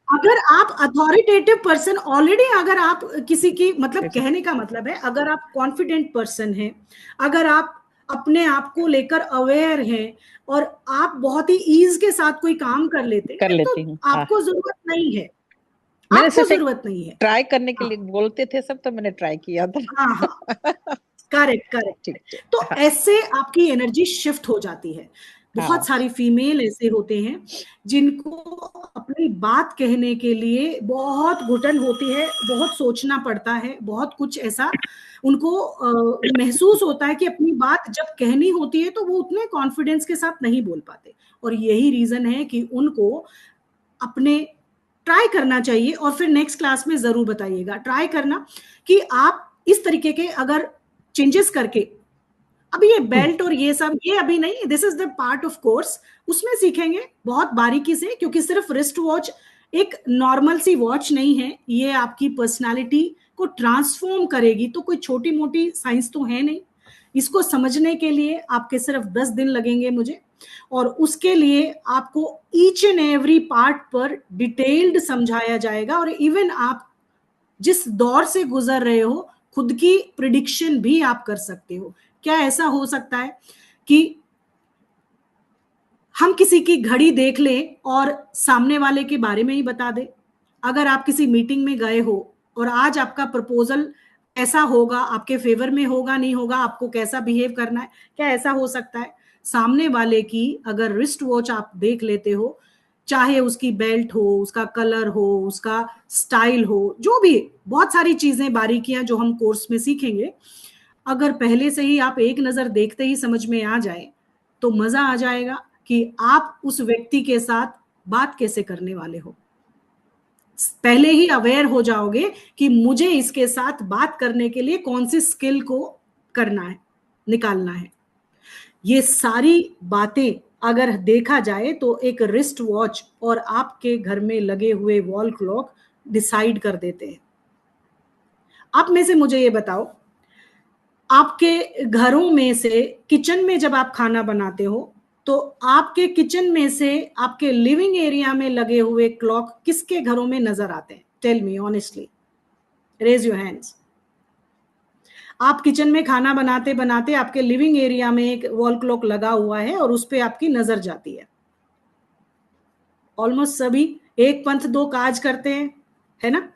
अगर आप अथॉरिटेटिव पर्सन ऑलरेडी, अगर आप किसी की, मतलब कहने का मतलब है अगर आप कॉन्फिडेंट पर्सन हैं, अगर आप अपने आप को लेकर अवेयर हैं और आप बहुत ही ईज के साथ कोई काम कर लेते हैं, तो आपको जरूरत नहीं है, आपको जरूरत नहीं है। ट्राई करने के लिए बोलते थे सब, तो मैंने ट्राई किया था। हाँ, करेक्ट। तो ऐसे आपकी एनर्जी शिफ्ट हो जाती है। बहुत सारी फीमेल ऐसे होते हैं जिनको अपनी बात कहने के लिए बहुत घुटन होती है, बहुत सोचना पड़ता है, बहुत कुछ ऐसा उनको महसूस होता है कि अपनी बात जब कहनी होती है तो वो उतने कॉन्फिडेंस के साथ नहीं बोल पाते, और यही रीजन है कि उनको अपने ट्राई करना चाहिए। और फिर नेक्स्ट क्लास में जरूर बताइएगा, ट्राई करना कि आप इस तरीके के अगर चेंजेस करके, अभी ये बेल्ट और ये सब, ये अभी नहीं, this is the part of course, उसमें सीखेंगे बहुत बारीकी से, क्योंकि सिर्फ रिस्ट वॉच एक नॉर्मल सी वॉच नहीं है, ये आपकी पर्सनालिटी को ट्रांसफॉर्म करेगी। तो कोई छोटी मोटी साइंस तो है नहीं, इसको समझने के लिए आपके सिर्फ 10 दिन लगेंगे मुझे, और उसके लिए आपको ईच एंड एवरी पार्ट पर डिटेल्ड समझाया जाएगा, और इवन आप जिस दौर से गुजर रहे हो खुद की प्रिडिक्शन भी आप कर सकते हो। क्या ऐसा हो सकता है कि हम किसी की घड़ी देख लें और सामने वाले के बारे में ही बता दें? अगर आप किसी मीटिंग में गए हो और आज आपका प्रपोजल ऐसा होगा, आपके फेवर में होगा नहीं होगा, आपको कैसा बिहेव करना है, क्या ऐसा हो सकता है सामने वाले की अगर रिस्ट वॉच आप देख लेते हो, चाहे उसकी बेल्ट हो, उसका कलर हो, उसका स्टाइल हो, जो भी बहुत सारी चीजें बारीकियां जो हम कोर्स में सीखेंगे, अगर पहले से ही आप एक नजर देखते ही समझ में आ जाए तो मजा आ जाएगा कि आप उस व्यक्ति के साथ बात कैसे करने वाले हो। पहले ही अवेयर हो जाओगे कि मुझे इसके साथ बात करने के लिए कौन सी स्किल को करना है, निकालना है। ये सारी बातें अगर देखा जाए तो एक रिस्ट वॉच और आपके घर में लगे हुए वॉल क्लॉक डिसाइड कर देते हैं। आप में से मुझे ये बताओ, आपके घरों में से किचन में जब आप खाना बनाते हो तो आपके किचन में से आपके लिविंग एरिया में लगे हुए क्लॉक किसके घरों में नजर आते हैं? Tell me honestly, raise your hands. आप किचन में खाना बनाते बनाते आपके लिविंग एरिया में एक वॉल क्लॉक लगा हुआ है और उस पर आपकी नजर जाती है। ऑलमोस्ट सभी एक पंथ दो काज करते हैं, है ना?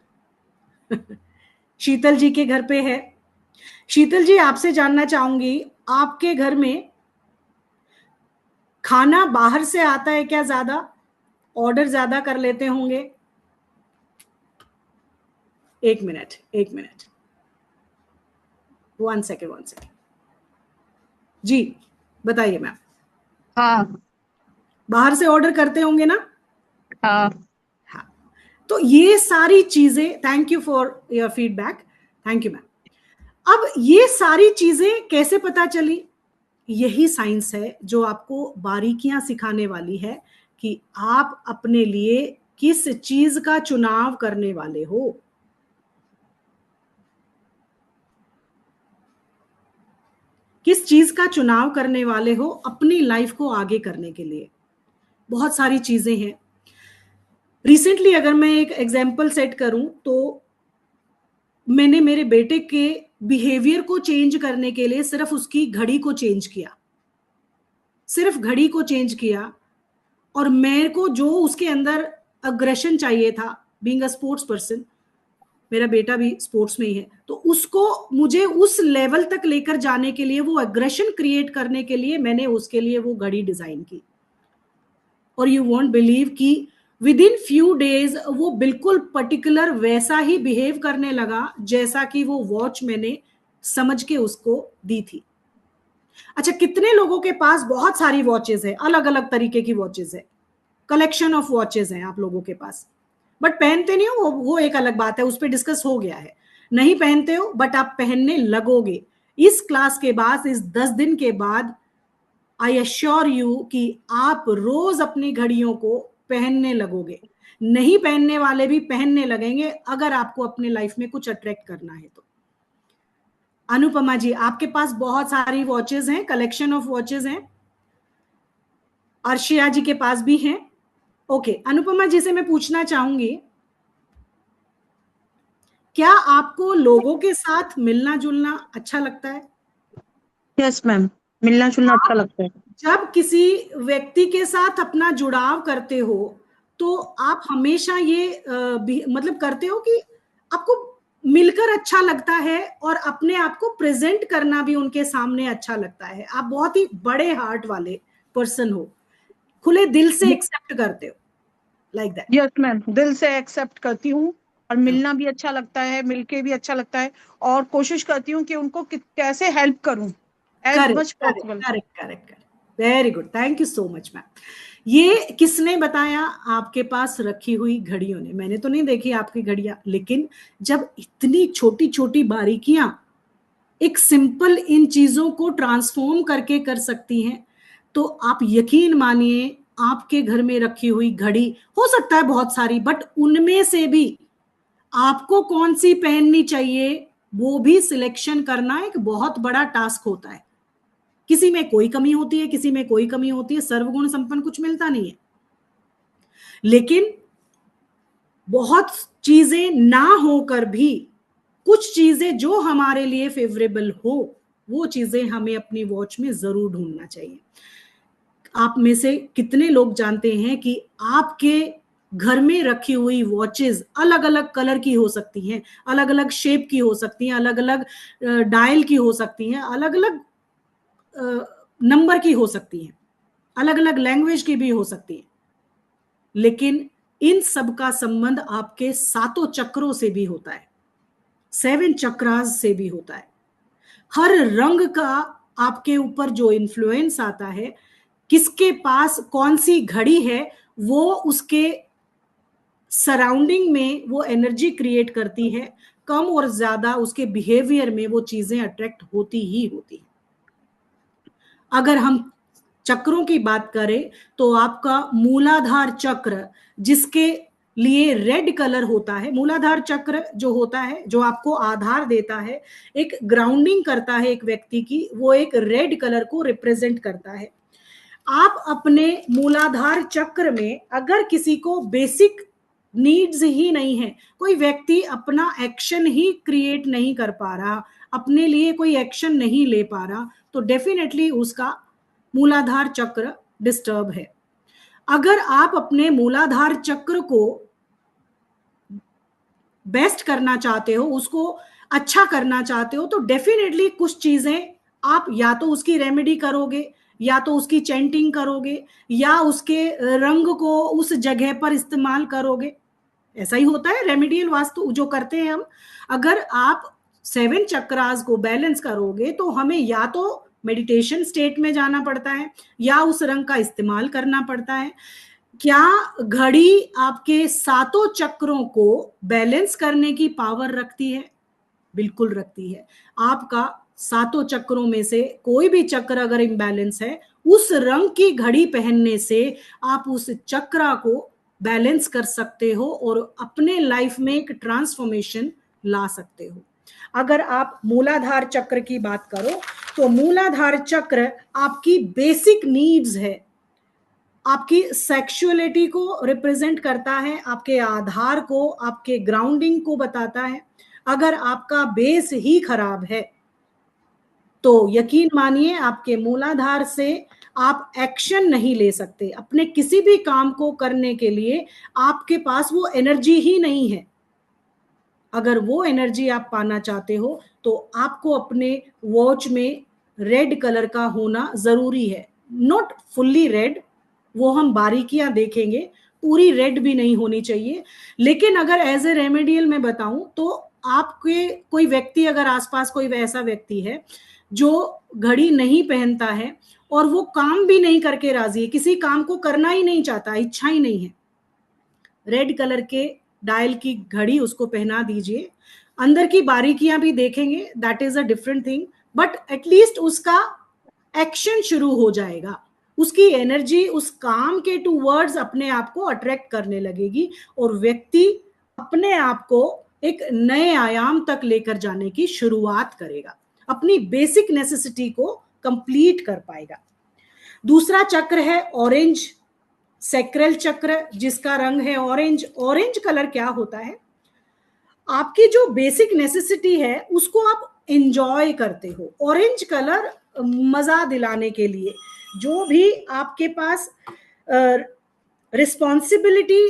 शीतल जी के घर पे है। शीतल जी, आपसे जानना चाहूंगी, आपके घर में खाना बाहर से आता है क्या? ज्यादा ऑर्डर ज्यादा कर लेते होंगे? एक मिनट, वन सेकेंड जी, बताइए मैम। हाँ बाहर से ऑर्डर करते होंगे ना? हाँ हाँ, तो ये सारी चीजें, thank you for your feedback, thank you ma'am. अब ये सारी चीजें कैसे पता चली? यही साइंस है जो आपको बारीकियां सिखाने वाली है कि आप अपने लिए किस चीज का चुनाव करने वाले हो। किस चीज का चुनाव करने वाले हो अपनी लाइफ को आगे करने के लिए। बहुत सारी चीजें हैं। रिसेंटली अगर मैं एक एग्जांपल सेट करूं तो मैंने मेरे बेटे के बिहेवियर को चेंज करने के लिए सिर्फ उसकी घड़ी को चेंज किया, सिर्फ घड़ी को चेंज किया, और मेरे को जो उसके अंदर अग्रेशन चाहिए था, बीइंग अ स्पोर्ट्स पर्सन, मेरा बेटा भी स्पोर्ट्स में ही है, तो उसको मुझे उस लेवल तक लेकर जाने के लिए, वो अग्रेशन क्रिएट करने के लिए मैंने उसके लिए वो घड़ी डिजाइन की। और यू वॉन्ट बिलीव कि विद इन फ्यू डेज वो बिल्कुल पर्टिकुलर वैसा ही बिहेव करने लगा जैसा कि वो वॉच मैंने समझ के उसको दी थी। अच्छा, कितने लोगों के पास बहुत सारी वॉचेस है, अलग अलग तरीके की वॉचेस है, कलेक्शन ऑफ वॉचेस हैं आप लोगों के पास, बट पहनते नहीं हो, वो एक अलग बात है, उस पर डिस्कस हो गया है। नहीं पहनते हो बट आप पहनने लगोगे। इस क्लास के बाद, इस 10 दिन के बाद, आई एश्योर यू कि आप रोज अपनी घड़ियों को पहनने लगोगे। नहीं पहनने वाले भी पहनने लगेंगे अगर आपको अपने लाइफ में कुछ अट्रैक्ट करना है तो। अनुपमा जी, आपके पास बहुत सारी वॉचेस हैं, कलेक्शन ऑफ वॉचेस हैं। अर्शिया जी के पास भी हैं। ओके, अनुपमा जी से मैं पूछना चाहूंगी, क्या आपको लोगों के साथ मिलना जुलना अच्छा लगता है? यस मैम, मिलना जुलना अच्छा लगता है। जब किसी व्यक्ति के साथ अपना जुड़ाव करते हो तो आप हमेशा ये मतलब करते हो कि आपको मिलकर अच्छा लगता है और अपने आप को प्रेजेंट करना भी उनके सामने अच्छा लगता है। आप बहुत ही बड़े हार्ट वाले पर्सन हो, खुले दिल से एक्सेप्ट करते हो, लाइक दैट। यस मैम, दिल से एक्सेप्ट करती हूँ और मिलना भी अच्छा लगता है, मिलके भी अच्छा लगता है, और कोशिश करती हूँ कि उनको कैसे हेल्प करूँ as much possible. Correct, very good, thank you so much ma'am. ये किसने बताया? आपके पास रखी हुई घड़ियों ने। मैंने तो नहीं देखी आपकी घड़ियां, लेकिन जब इतनी छोटी छोटी बारीकियां एक सिंपल इन चीजों को ट्रांसफॉर्म करके कर सकती हैं, तो आप यकीन मानिए आपके घर में रखी हुई घड़ी हो सकता है बहुत सारी, बट उनमें से भी आपको कौन सी पहननी चाहिए वो भी सिलेक्शन करना एक बहुत बड़ा टास्क होता है। किसी में कोई कमी होती है, किसी में कोई कमी होती है, सर्वगुण संपन्न कुछ मिलता नहीं है। लेकिन बहुत चीजें ना होकर भी कुछ चीजें जो हमारे लिए फेवरेबल हो, वो चीजें हमें अपनी वॉच में जरूर ढूंढना चाहिए। आप में से कितने लोग जानते हैं कि आपके घर में रखी हुई वॉचेस अलग अलग कलर की हो सकती हैं, अलग अलग शेप की हो सकती हैं, अलग अलग डायल की हो सकती हैं, अलग अलग नंबर की हो सकती हैं, अलग अलग लैंग्वेज की भी हो सकती है, लेकिन इन सब का संबंध आपके सातों चक्रों से भी होता है, 7 चक्रास से भी होता है। हर रंग का आपके ऊपर जो इन्फ्लुएंस आता है, किसके पास कौन सी घड़ी है, वो उसके सराउंडिंग में वो एनर्जी क्रिएट करती है, कम और ज्यादा उसके बिहेवियर में वो चीजें अट्रैक्ट होती ही होती है। अगर हम चक्रों की बात करें तो आपका मूलाधार चक्र, जिसके लिए रेड कलर होता है, मूलाधार चक्र जो होता है, जो आपको आधार देता है, एक ग्राउंडिंग करता है एक व्यक्ति की, वो एक रेड कलर को रिप्रेजेंट करता है। आप अपने मूलाधार चक्र में अगर किसी को बेसिक नीड्स ही नहीं है, कोई व्यक्ति अपना एक्शन ही क्रिएट नहीं कर पा रहा, अपने लिए कोई एक्शन नहीं ले पा रहा, तो डेफिनेटली उसका मूलाधार चक्र डिस्टर्ब है। अगर आप अपने मूलाधार चक्र को बेस्ट करना चाहते हो, उसको अच्छा करना चाहते हो, तो डेफिनेटली कुछ चीजें आप या तो उसकी रेमेडी करोगे, या तो उसकी चैंटिंग करोगे, या उसके रंग को उस जगह पर इस्तेमाल करोगे। ऐसा ही होता है रेमेडियल वास्तु जो करते हैं हम। अगर आप 7 चक्रास को बैलेंस करोगे तो हमें या तो मेडिटेशन स्टेट में जाना पड़ता है, या उस रंग का इस्तेमाल करना पड़ता है। क्या घड़ी आपके सातों चक्रों को बैलेंस करने की पावर रखती है? बिल्कुल रखती है। आपका सातों चक्रों में से कोई भी चक्र अगर इम्बैलेंस है, उस रंग की घड़ी पहनने से आप उस चक्र को बैलेंस कर सकते हो और अपने लाइफ में एक ट्रांसफॉर्मेशन ला सकते हो। अगर आप मूलाधार चक्र की बात करो तो मूलाधार चक्र आपकी बेसिक नीड्स है, आपकी सेक्सुअलिटी को रिप्रेजेंट करता है, आपके आधार को, आपके ग्राउंडिंग को बताता है। अगर आपका बेस ही खराब है तो यकीन मानिए आपके मूलाधार से आप एक्शन नहीं ले सकते, अपने किसी भी काम को करने के लिए आपके पास वो एनर्जी ही नहीं है। अगर वो एनर्जी आप पाना चाहते हो तो आपको अपने वॉच में रेड कलर का होना जरूरी है। नॉट फुल्ली रेड, वो हम बारीकियां देखेंगे, पूरी रेड भी नहीं होनी चाहिए। लेकिन अगर एज ए रेमेडियल मैं बताऊं तो आपके कोई व्यक्ति, अगर आसपास कोई ऐसा व्यक्ति है जो घड़ी नहीं पहनता है और वो काम भी नहीं करके राजी है, किसी काम को करना ही नहीं चाहता, इच्छा ही नहीं है, रेड कलर के डायल की घड़ी उसको पहना दीजिए। अंदर की बारीकियां भी देखेंगे, that is a different thing, but at least उसका एक्शन शुरू हो जाएगा, उसकी एनर्जी उस काम के टूवर्ड्स अपने आप को अट्रैक्ट करने लगेगी और व्यक्ति अपने आप को एक नए आयाम तक लेकर जाने की शुरुआत करेगा, अपनी बेसिक नेसेसिटी को कंप्लीट कर पाएगा। दूसरा चक्र है ऑरेंज सैक्रल चक्र, जिसका रंग है ऑरेंज। ऑरेंज कलर क्या होता है? आपकी जो बेसिक नेसेसिटी है उसको आप एंजॉय करते हो। ऑरेंज कलर मजा दिलाने के लिए, जो भी आपके पास रिस्पॉन्सिबिलिटी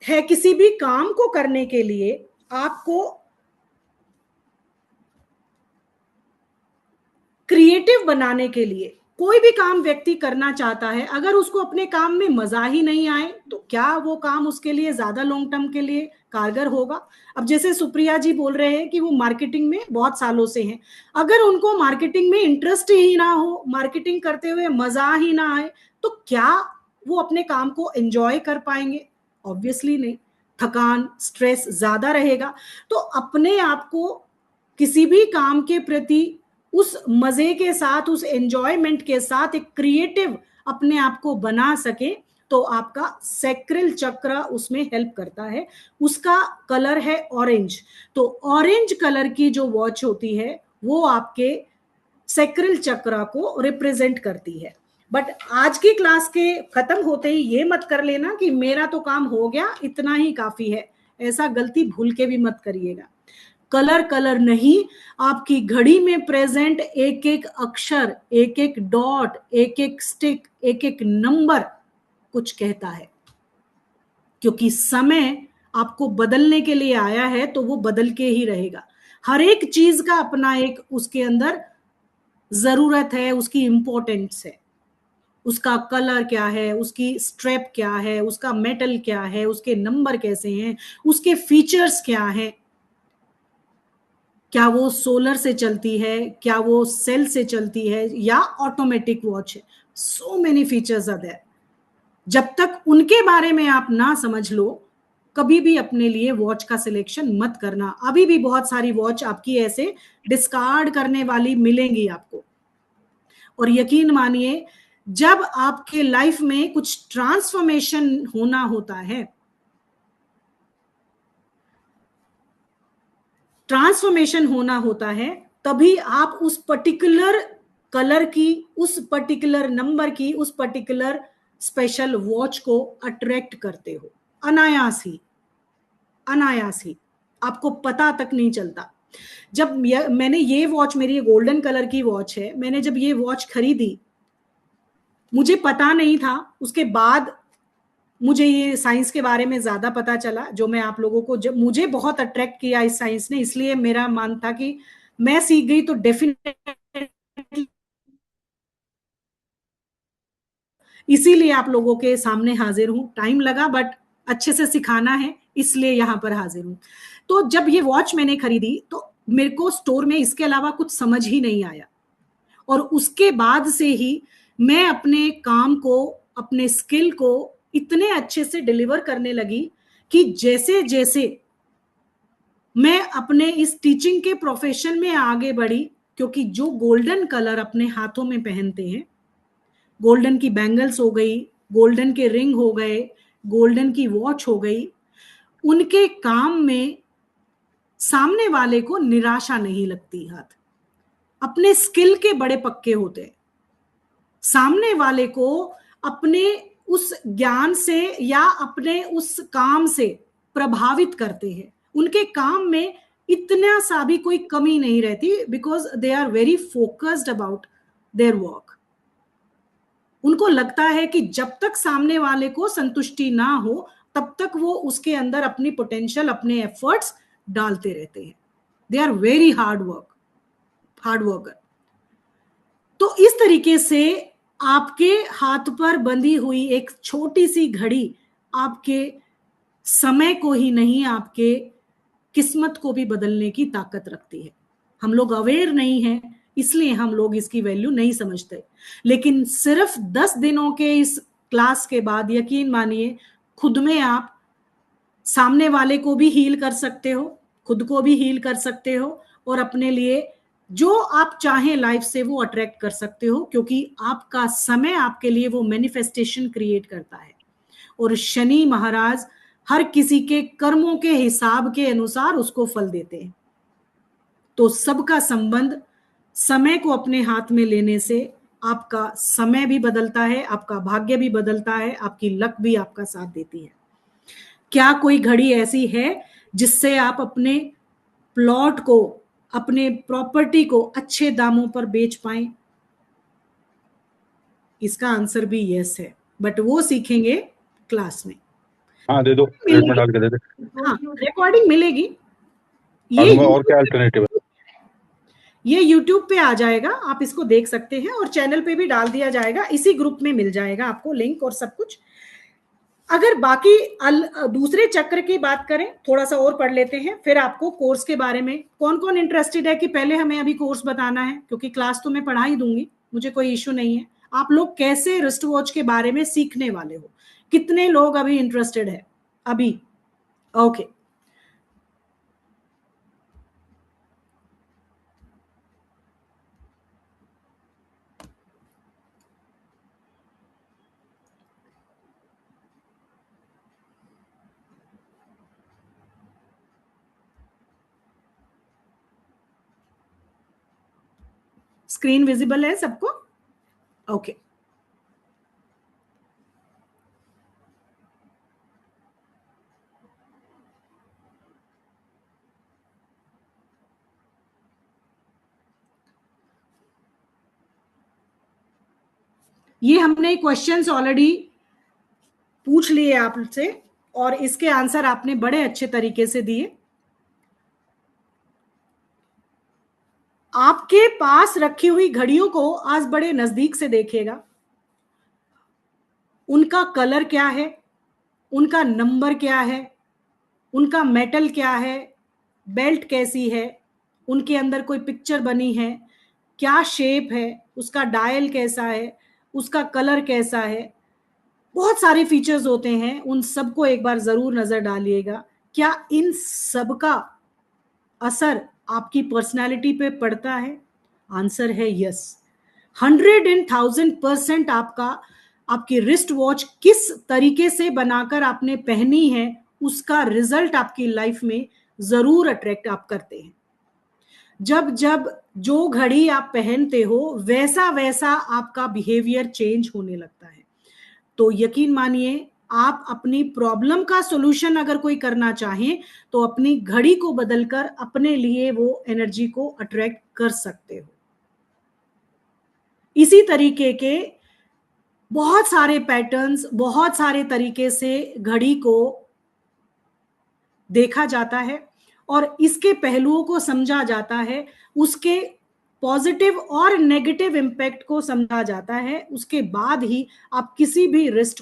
है किसी भी काम को करने के लिए, आपको क्रिएटिव बनाने के लिए कोई भी काम व्यक्ति करना चाहता है, अगर उसको अपने काम में मजा ही नहीं आए तो क्या वो काम उसके लिए ज्यादा लॉन्ग टर्म के लिए कारगर होगा? अब जैसे सुप्रिया जी बोल रहे हैं कि वो मार्केटिंग में बहुत सालों से हैं, अगर उनको मार्केटिंग में इंटरेस्ट ही ना हो, मार्केटिंग करते हुए मजा ही ना आए, तो क्या वो अपने काम को एंजॉय कर पाएंगे? ऑब्वियसली नहीं, थकान, स्ट्रेस ज्यादा रहेगा। तो अपने आप को किसी भी काम के प्रति उस मजे के साथ, उस एंजॉयमेंट के साथ एक क्रिएटिव अपने आप को बना सके तो आपका सैक्रल चक्र उसमें हेल्प करता है। उसका कलर है ऑरेंज। तो ऑरेंज कलर की जो वॉच होती है वो आपके सैक्रल चक्र को रिप्रेजेंट करती है। बट आज की क्लास के खत्म होते ही ये मत कर लेना कि मेरा तो काम हो गया, इतना ही काफी है, ऐसा गलती भूल के भी मत करिएगा। कलर नहीं, आपकी घड़ी में प्रेजेंट एक एक अक्षर, एक एक डॉट, एक एक स्टिक, एक एक नंबर कुछ कहता है। क्योंकि समय आपको बदलने के लिए आया है तो वो बदल के ही रहेगा। हर एक चीज का अपना एक उसके अंदर जरूरत है, उसकी इंपॉर्टेंस है, उसका कलर क्या है, उसकी स्ट्रैप क्या है, उसका मेटल क्या है, उसके नंबर कैसे हैं, उसके फीचर्स क्या हैं, क्या वो सोलर से चलती है, क्या वो सेल से चलती है या ऑटोमेटिक वॉच है। So many features are there. जब तक उनके बारे में आप ना समझ लो, कभी भी अपने लिए वॉच का सिलेक्शन मत करना। अभी भी बहुत सारी वॉच आपकी ऐसे डिस्कार्ड करने वाली मिलेंगी आपको। और यकीन मानिए, जब आपके लाइफ में कुछ ट्रांसफॉर्मेशन होना होता है, तभी आप उस पर्टिकुलर कलर की, उस पर्टिकुलर नंबर की, उस पर्टिकुलर स्पेशल वॉच को अट्रैक्ट करते हो। अनायास ही आपको पता तक नहीं चलता। जब मैंने ये वॉच, मेरी गोल्डन कलर की वॉच है, मैंने जब ये वॉच खरीदी, मुझे पता नहीं था। उसके बाद मुझे ये साइंस के बारे में ज्यादा पता चला, जो मैं आप लोगों को, जब मुझे बहुत अट्रैक्ट किया इस साइंस ने, इसलिए मेरा मान था कि मैं सीख गई तो डेफिनेटली, इसीलिए आप लोगों के सामने हाजिर हूं। टाइम लगा बट अच्छे से सिखाना है, इसलिए यहां पर हाजिर हूं। तो जब ये वॉच मैंने खरीदी तो मेरे को स्टोर में इसके अलावा कुछ समझ ही नहीं आया, और उसके बाद से ही मैं अपने काम को, अपने स्किल को इतने अच्छे से डिलीवर करने लगी कि जैसे जैसे मैं अपने इस टीचिंग के प्रोफेशन में आगे बढ़ी, क्योंकि जो गोल्डन कलर अपने हाथों में पहनते हैं, गोल्डन की बैंगल्स हो गई, गोल्डन के रिंग हो गए, गोल्डन की वॉच हो गई, उनके काम में सामने वाले को निराशा नहीं लगती। हाथ अपने स्किल के बड़े पक्के होते हैं, सामने वाले को अपने उस ज्ञान से या अपने उस काम से प्रभावित करते हैं। उनके काम में इतना सा भी कोई कमी नहीं रहती, because they are very focused about their work. उनको लगता है कि जब तक सामने वाले को संतुष्टि ना हो, तब तक वो उसके अंदर अपनी पोटेंशियल, अपने एफर्ट्स डालते रहते हैं। They are very hard worker. तो इस तरीके से आपके हाथ पर बंधी हुई एक छोटी सी घड़ी आपके समय को ही नहीं, आपके किस्मत को भी बदलने की ताकत रखती है। हम लोग अवेयर नहीं हैं, इसलिए हम लोग इसकी वैल्यू नहीं समझते। लेकिन सिर्फ 10 दिनों के इस क्लास के बाद यकीन मानिए, खुद में आप सामने वाले को भी हील कर सकते हो, खुद को भी हील कर सकते हो, और अपने लिए जो आप चाहें लाइफ से वो अट्रैक्ट कर सकते हो, क्योंकि आपका समय आपके लिए वो मैनिफेस्टेशन क्रिएट करता है। और शनि महाराज हर किसी के कर्मों के हिसाब के अनुसार उसको फल देते हैं। तो सबका संबंध समय को अपने हाथ में लेने से आपका समय भी बदलता है, आपका भाग्य भी बदलता है, आपकी लक भी आपका साथ देती है। क्या कोई घड़ी ऐसी है जिससे आप अपने प्लॉट को, अपने प्रॉपर्टी को अच्छे दामों पर बेच पाएं? इसका आंसर भी यस है, बट वो सीखेंगे क्लास में। हाँ दे दो, रेट में डाल के दे दे। हाँ, रिकॉर्डिंग मिलेगी। और क्या अल्टरनेटिव है? ये YouTube पे आ जाएगा, आप इसको देख सकते हैं, और चैनल पे भी डाल दिया जाएगा, इसी ग्रुप में मिल जाएगा आपको लिंक और सब कुछ। अगर बाकी दूसरे चक्र की बात करें, थोड़ा सा और पढ़ लेते हैं, फिर आपको कोर्स के बारे में कौन कौन इंटरेस्टेड है कि पहले हमें अभी कोर्स बताना है, क्योंकि क्लास तो मैं पढ़ा ही दूंगी, मुझे कोई इश्यू नहीं है। आप लोग कैसे रिस्ट वॉच के बारे में सीखने वाले हो, कितने लोग अभी इंटरेस्टेड है अभी? ओके, स्क्रीन विजिबल है सबको? ओके, ये हमने क्वेश्चंस ऑलरेडी पूछ लिए आपसे और इसके आंसर आपने बड़े अच्छे तरीके से दिए। आपके पास रखी हुई घड़ियों को आज बड़े नजदीक से देखिएगा। उनका कलर क्या है, उनका नंबर क्या है, उनका मेटल क्या है, बेल्ट कैसी है, उनके अंदर कोई पिक्चर बनी है, क्या शेप है, उसका डायल कैसा है, उसका कलर कैसा है, बहुत सारे फीचर्स होते हैं। उन सबको एक बार जरूर नजर डालिएगा। क्या इन सब का असर आपकी पर्सनालिटी पे पड़ता है? आंसर है यस। 100,000% आपकी रिस्ट वॉच किस तरीके से बनाकर आपने पहनी है, उसका रिजल्ट आपकी लाइफ में जरूर अट्रैक्ट आप करते हैं। जब जब जो घड़ी आप पहनते हो वैसा वैसा आपका बिहेवियर चेंज होने लगता है। तो यकीन मानिए, आप अपनी प्रॉब्लम का सॉल्यूशन अगर कोई करना चाहें तो अपनी घड़ी को बदलकर अपने लिए वो एनर्जी को अट्रैक्ट कर सकते हो। इसी तरीके के बहुत सारे पैटर्न्स, बहुत सारे तरीके से घड़ी को देखा जाता है और इसके पहलुओं को समझा जाता है, उसके पॉजिटिव और नेगेटिव इम्पैक्ट को समझा जाता है। उसके बाद ही आप किसी भी रिस्ट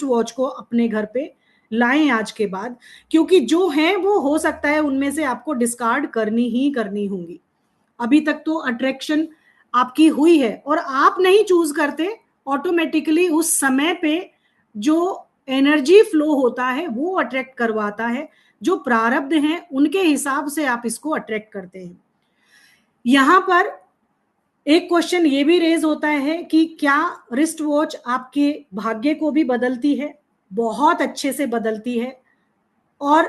वॉच को अपने घर पे लाएं आज के बाद, क्योंकि जो है वो हो सकता है उनमें से आपको डिस्कार्ड करनी ही करनी होंगी। अभी तक तो अट्रैक्शन आपकी हुई है और आप नहीं चूज करते, ऑटोमेटिकली उस समय पे जो एनर्जी फ्लो होता है वो अट्रैक्ट करवाता है। जो प्रारब्ध हैं उनके हिसाब से आप इसको अट्रैक्ट करते हैं। यहां पर एक क्वेश्चन ये भी रेज होता है कि क्या रिस्ट वॉच आपके भाग्य को भी बदलती है? बहुत अच्छे से बदलती है और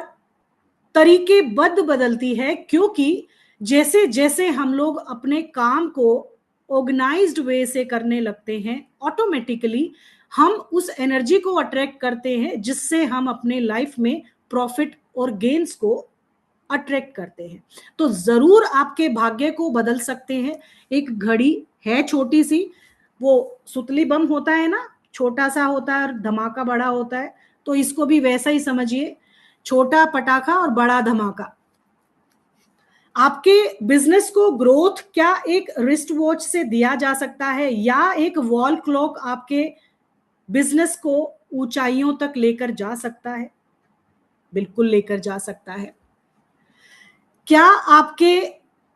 तरीकेबद्ध बदलती है, क्योंकि जैसे जैसे हम लोग अपने काम को ऑर्गेनाइज्ड वे से करने लगते हैं, ऑटोमेटिकली हम उस एनर्जी को अट्रैक्ट करते हैं जिससे हम अपने लाइफ में प्रॉफिट और गेन्स को अट्रैक्ट करते हैं। तो जरूर आपके भाग्य को बदल सकते हैं। एक घड़ी है छोटी सी, वो सुतली बम होता है ना, छोटा सा होता है और धमाका बड़ा होता है, तो इसको भी वैसा ही समझिए, छोटा पटाखा और बड़ा धमाका। आपके बिजनेस को ग्रोथ क्या एक रिस्ट वॉच से दिया जा सकता है, या एक वॉल क्लॉक आपके बिजनेस को ऊंचाइयों तक लेकर जा सकता है? बिल्कुल लेकर जा सकता है। क्या आपके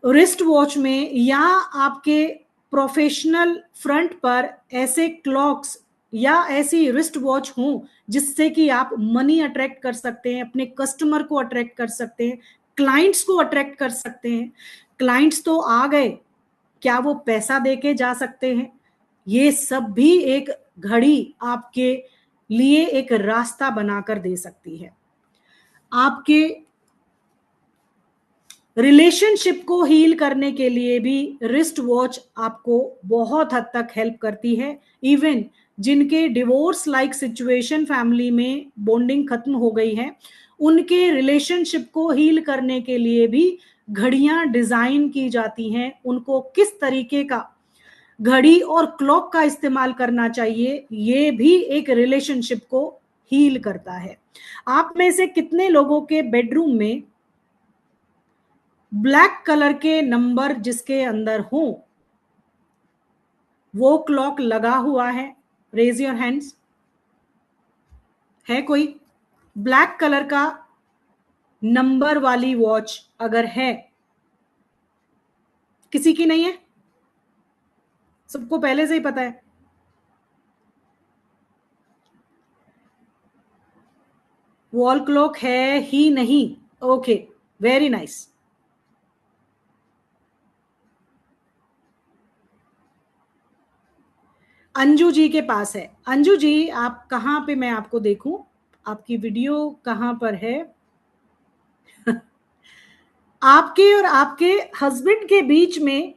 रिस्ट वॉच में या आपके प्रोफेशनल फ्रंट पर ऐसे क्लॉक्स या ऐसी रिस्ट वॉच हों जिससे कि आप मनी अट्रैक्ट कर सकते हैं, अपने कस्टमर को अट्रैक्ट कर सकते हैं, क्लाइंट्स को अट्रैक्ट कर सकते हैं? क्लाइंट्स तो आ गए, क्या वो पैसा देके जा सकते हैं? ये सब भी एक घड़ी आपके लिए एक रास्ता बनाकर दे सकती है। आपके रिलेशनशिप को हील करने के लिए भी रिस्ट वॉच आपको बहुत हद तक हेल्प करती है। इवन जिनके डिवोर्स लाइक सिचुएशन, फैमिली में बॉन्डिंग खत्म हो गई है, उनके रिलेशनशिप को हील करने के लिए भी घड़ियां डिजाइन की जाती हैं। उनको किस तरीके का घड़ी और क्लॉक का इस्तेमाल करना चाहिए, ये भी एक रिलेशनशिप को हील करता है। आप में से कितने लोगों के बेडरूम में ब्लैक कलर के नंबर जिसके अंदर हो वो क्लॉक लगा हुआ है? Raise your hands. है कोई ब्लैक कलर का नंबर वाली वॉच अगर है? किसी की नहीं है? सबको पहले से ही पता है। वॉल क्लॉक है ही नहीं? Okay, very nice. Anju ji के पास है। अंजू जी, आप कहां पे, मैं आपको देखूं, आपकी वीडियो कहां पर है? आपके और आपके हस्बैंड के बीच में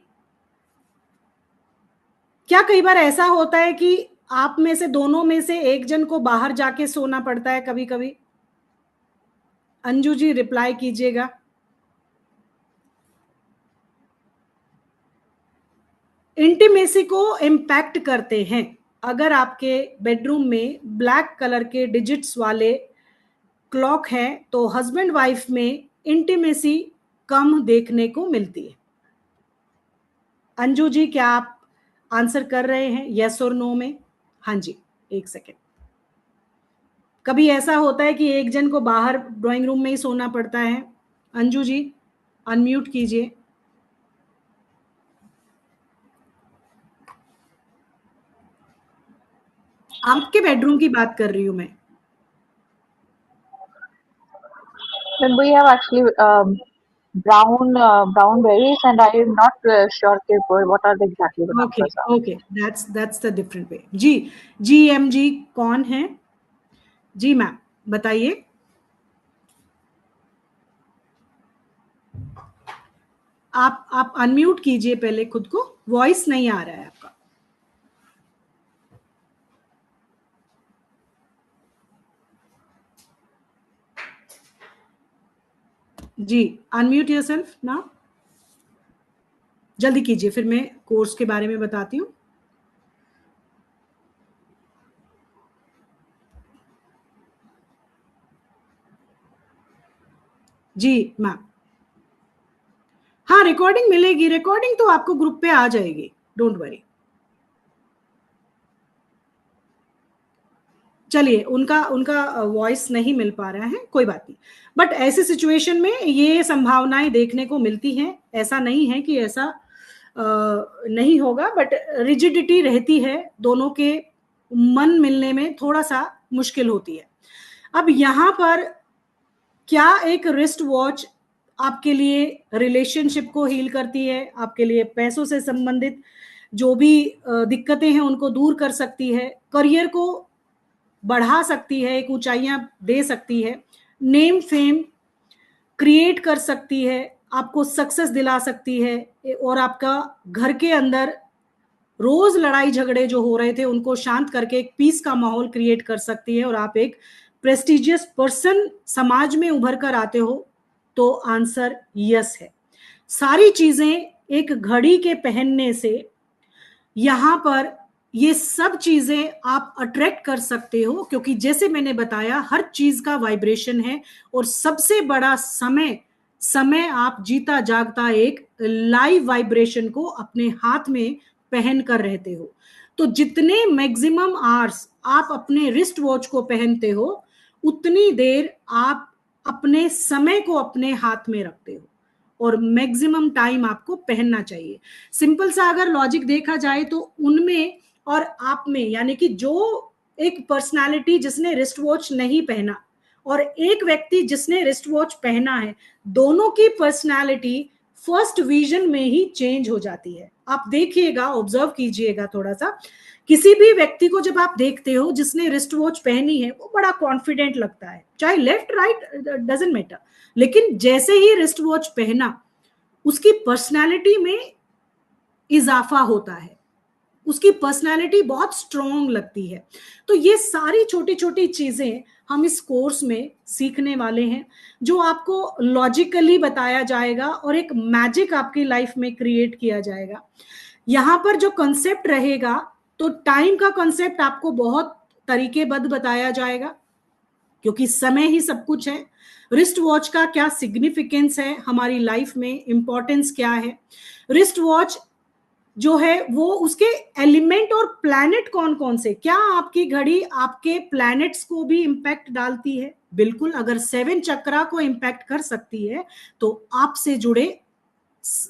क्या कई बार ऐसा होता है कि आप में से, दोनों में से एक जन को बाहर जाके सोना पड़ता है कभी कभी? अंजू जी रिप्लाई कीजिएगा। इंटीमेसी को इम्पैक्ट करते हैं अगर आपके बेडरूम में ब्लैक कलर के डिजिट्स वाले क्लॉक है तो हस्बैंड वाइफ में इंटीमेसी कम देखने को मिलती है। अंजू जी, क्या आप आंसर कर रहे हैं यस और नो में? हाँ जी, एक सेकेंड। कभी ऐसा होता है कि एक जन को बाहर ड्राइंग रूम में ही सोना पड़ता है। अंजू जी अनम्यूट कीजिए। आपके बेडरूम की बात कर रही हूं मैं। Then we have actually brown berries, and I am not sure what are exactly the numbers are. Okay, that's the different way. GMG कौन है? जी मैम बताइए। आप अनम्यूट कीजिए पहले खुद को, वॉइस नहीं आ रहा है आपका। जी अनम्यूट योरसेल्फ ना, जल्दी कीजिए, फिर मैं कोर्स के बारे में बताती हूँ। जी मैम, हाँ रिकॉर्डिंग मिलेगी, रिकॉर्डिंग तो आपको ग्रुप पे आ जाएगी, डोंट वरी। चलिए, उनका वॉइस नहीं मिल पा रहा है, कोई बात नहीं। बट ऐसी सिचुएशन में ये संभावनाएं देखने को मिलती हैं, ऐसा नहीं है कि ऐसा नहीं होगा, बट रिजिडिटी रहती है, दोनों के मन मिलने में थोड़ा सा मुश्किल होती है। अब यहाँ पर क्या एक रिस्ट वॉच आपके लिए रिलेशनशिप को हील करती है, आपके लिए पैसों से संबंधित जो भी दिक्कतें हैं उनको दूर कर सकती है, करियर को बढ़ा सकती है, एक ऊंचाइयां दे सकती है, नेम फेम क्रिएट कर सकती है, आपको सक्सेस दिला सकती है, और आपका घर के अंदर रोज लड़ाई झगड़े जो हो रहे थे उनको शांत करके एक पीस का माहौल क्रिएट कर सकती है, और आप एक प्रेस्टिजियस पर्सन समाज में उभर कर आते हो, तो आंसर यस है। सारी चीजें एक घड़ी के पहनने से यहां पर ये सब चीजें आप अट्रैक्ट कर सकते हो, क्योंकि जैसे मैंने बताया हर चीज का वाइब्रेशन है, और सबसे बड़ा समय आप जीता जागता एक लाइव वाइब्रेशन को अपने हाथ में पहन कर रहते हो। तो जितने मैक्सिमम आवर्स आप अपने रिस्ट वॉच को पहनते हो, उतनी देर आप अपने समय को अपने हाथ में रखते हो, और मैक्सिमम टाइम आपको पहनना चाहिए। सिंपल सा अगर लॉजिक देखा जाए तो उनमें और आप में, यानी कि जो एक पर्सनालिटी जिसने रिस्ट वॉच नहीं पहना और एक व्यक्ति जिसने रिस्ट वॉच पहना है, दोनों की पर्सनालिटी फर्स्ट विजन में ही चेंज हो जाती है। आप देखिएगा, ऑब्जर्व कीजिएगा थोड़ा सा, किसी भी व्यक्ति को जब आप देखते हो जिसने रिस्ट वॉच पहनी है, वो बड़ा कॉन्फिडेंट लगता है, चाहे लेफ्ट राइट डजंट मैटर, लेकिन जैसे ही रिस्ट वॉच पहना उसकी पर्सनालिटी में इजाफा होता है, उसकी पर्सनालिटी बहुत स्ट्रॉन्ग लगती है। तो ये सारी छोटी छोटी चीजें हम इस कोर्स में सीखने वाले हैं, जो आपको लॉजिकली बताया जाएगा और एक मैजिक आपकी लाइफ में क्रिएट किया जाएगा। यहाँ पर जो कॉन्सेप्ट रहेगा, तो टाइम का कॉन्सेप्ट आपको बहुत तरीकेबद्ध बताया जाएगा, क्योंकि समय ही सब कुछ है। रिस्ट वॉच का क्या सिग्निफिकेंस है हमारी लाइफ में, इंपॉर्टेंस क्या है, रिस्ट वॉच जो है वो उसके एलिमेंट और प्लैनेट कौन कौन से, क्या आपकी घड़ी आपके प्लैनेट्स को भी इंपैक्ट डालती है? बिल्कुल, अगर 7 चक्रा को इंपैक्ट कर सकती है तो आपसे जुड़े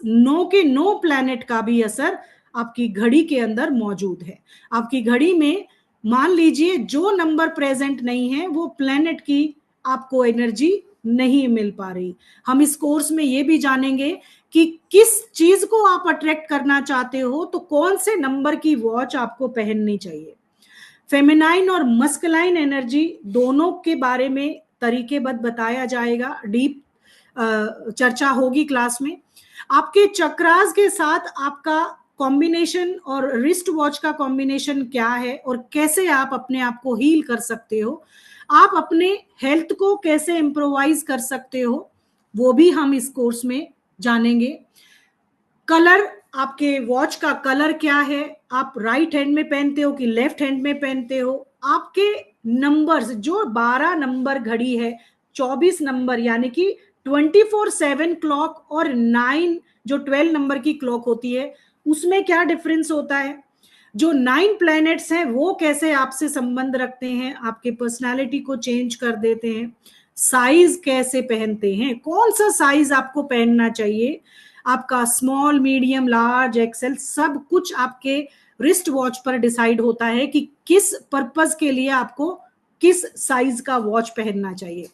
9 प्लैनेट का भी असर आपकी घड़ी के अंदर मौजूद है। आपकी घड़ी में मान लीजिए जो नंबर प्रेजेंट नहीं है, वो प्लैनेट की आपको एनर्जी नहीं मिल पा रही। हम इस कोर्स में ये भी जानेंगे कि किस चीज को आप अट्रैक्ट करना चाहते हो, तो कौन से नंबर की वॉच आपको पहननी चाहिए। फेमिनाइन और मस्कुलाइन एनर्जी दोनों के बारे में तरीकेबद्ध बताया जाएगा, डीप चर्चा होगी क्लास में। आपके चक्रास के साथ आपका कॉम्बिनेशन और रिस्ट वॉच का कॉम्बिनेशन क्या है, और कैसे आप अपने आप को हील कर सकते हो, आप अपने हेल्थ को कैसे इम्प्रोवाइज कर सकते हो, वो भी हम इस कोर्स में जानेंगे। कलर, आपके वॉच का कलर क्या है, आप राइट हैंड में पहनते हो कि लेफ्ट हैंड में पहनते हो, आपके नंबर्स, जो 12 नंबर घड़ी है, 24 नंबर यानी कि 24/7 क्लॉक और 9 जो 12 नंबर की क्लॉक होती है, उसमें क्या डिफरेंस होता है? जो 9 प्लैनेट्स हैं वो कैसे आपसे संबंध रखते हैं, आपके पर्सनालिटी को चेंज कर देते हैं, साइज कैसे पहनते हैं, कौन सा साइज आपको पहनना चाहिए, आपका स्मॉल, मीडियम, लार्ज, एक्सेल, सब कुछ आपके रिस्ट वॉच पर डिसाइड होता है कि किस पर्पस के लिए आपको किस साइज का वॉच पहनना चाहिए।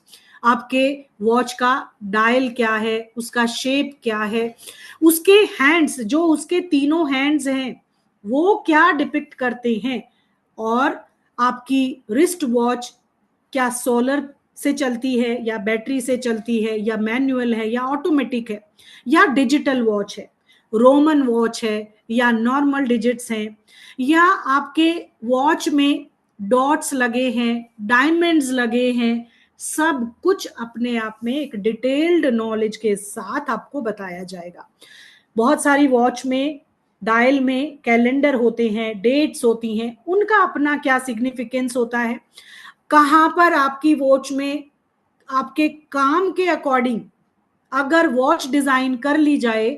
आपके वॉच का डायल क्या है, उसका शेप क्या है, उसके हैंड्स, जो उसके तीनों हैंड्स हैं वो क्या डिपिक्ट करते हैं, और आपकी रिस्ट वॉच क्या सोलर से चलती है या बैटरी से चलती है या मैनुअल है या ऑटोमेटिक है या डिजिटल वॉच है, रोमन वॉच है या नॉर्मल डिजिट्स हैं, या आपके वॉच में डॉट्स लगे हैं, डायमंड्स लगे हैं, सब कुछ अपने आप में एक डिटेल्ड नॉलेज के साथ आपको बताया जाएगा। बहुत सारी वॉच में डायल में कैलेंडर होते हैं, डेट्स होती हैं, उनका अपना क्या सिग्निफिकेंस होता है, कहां पर आपकी वॉच में आपके काम के अकॉर्डिंग अगर वॉच डिजाइन कर ली जाए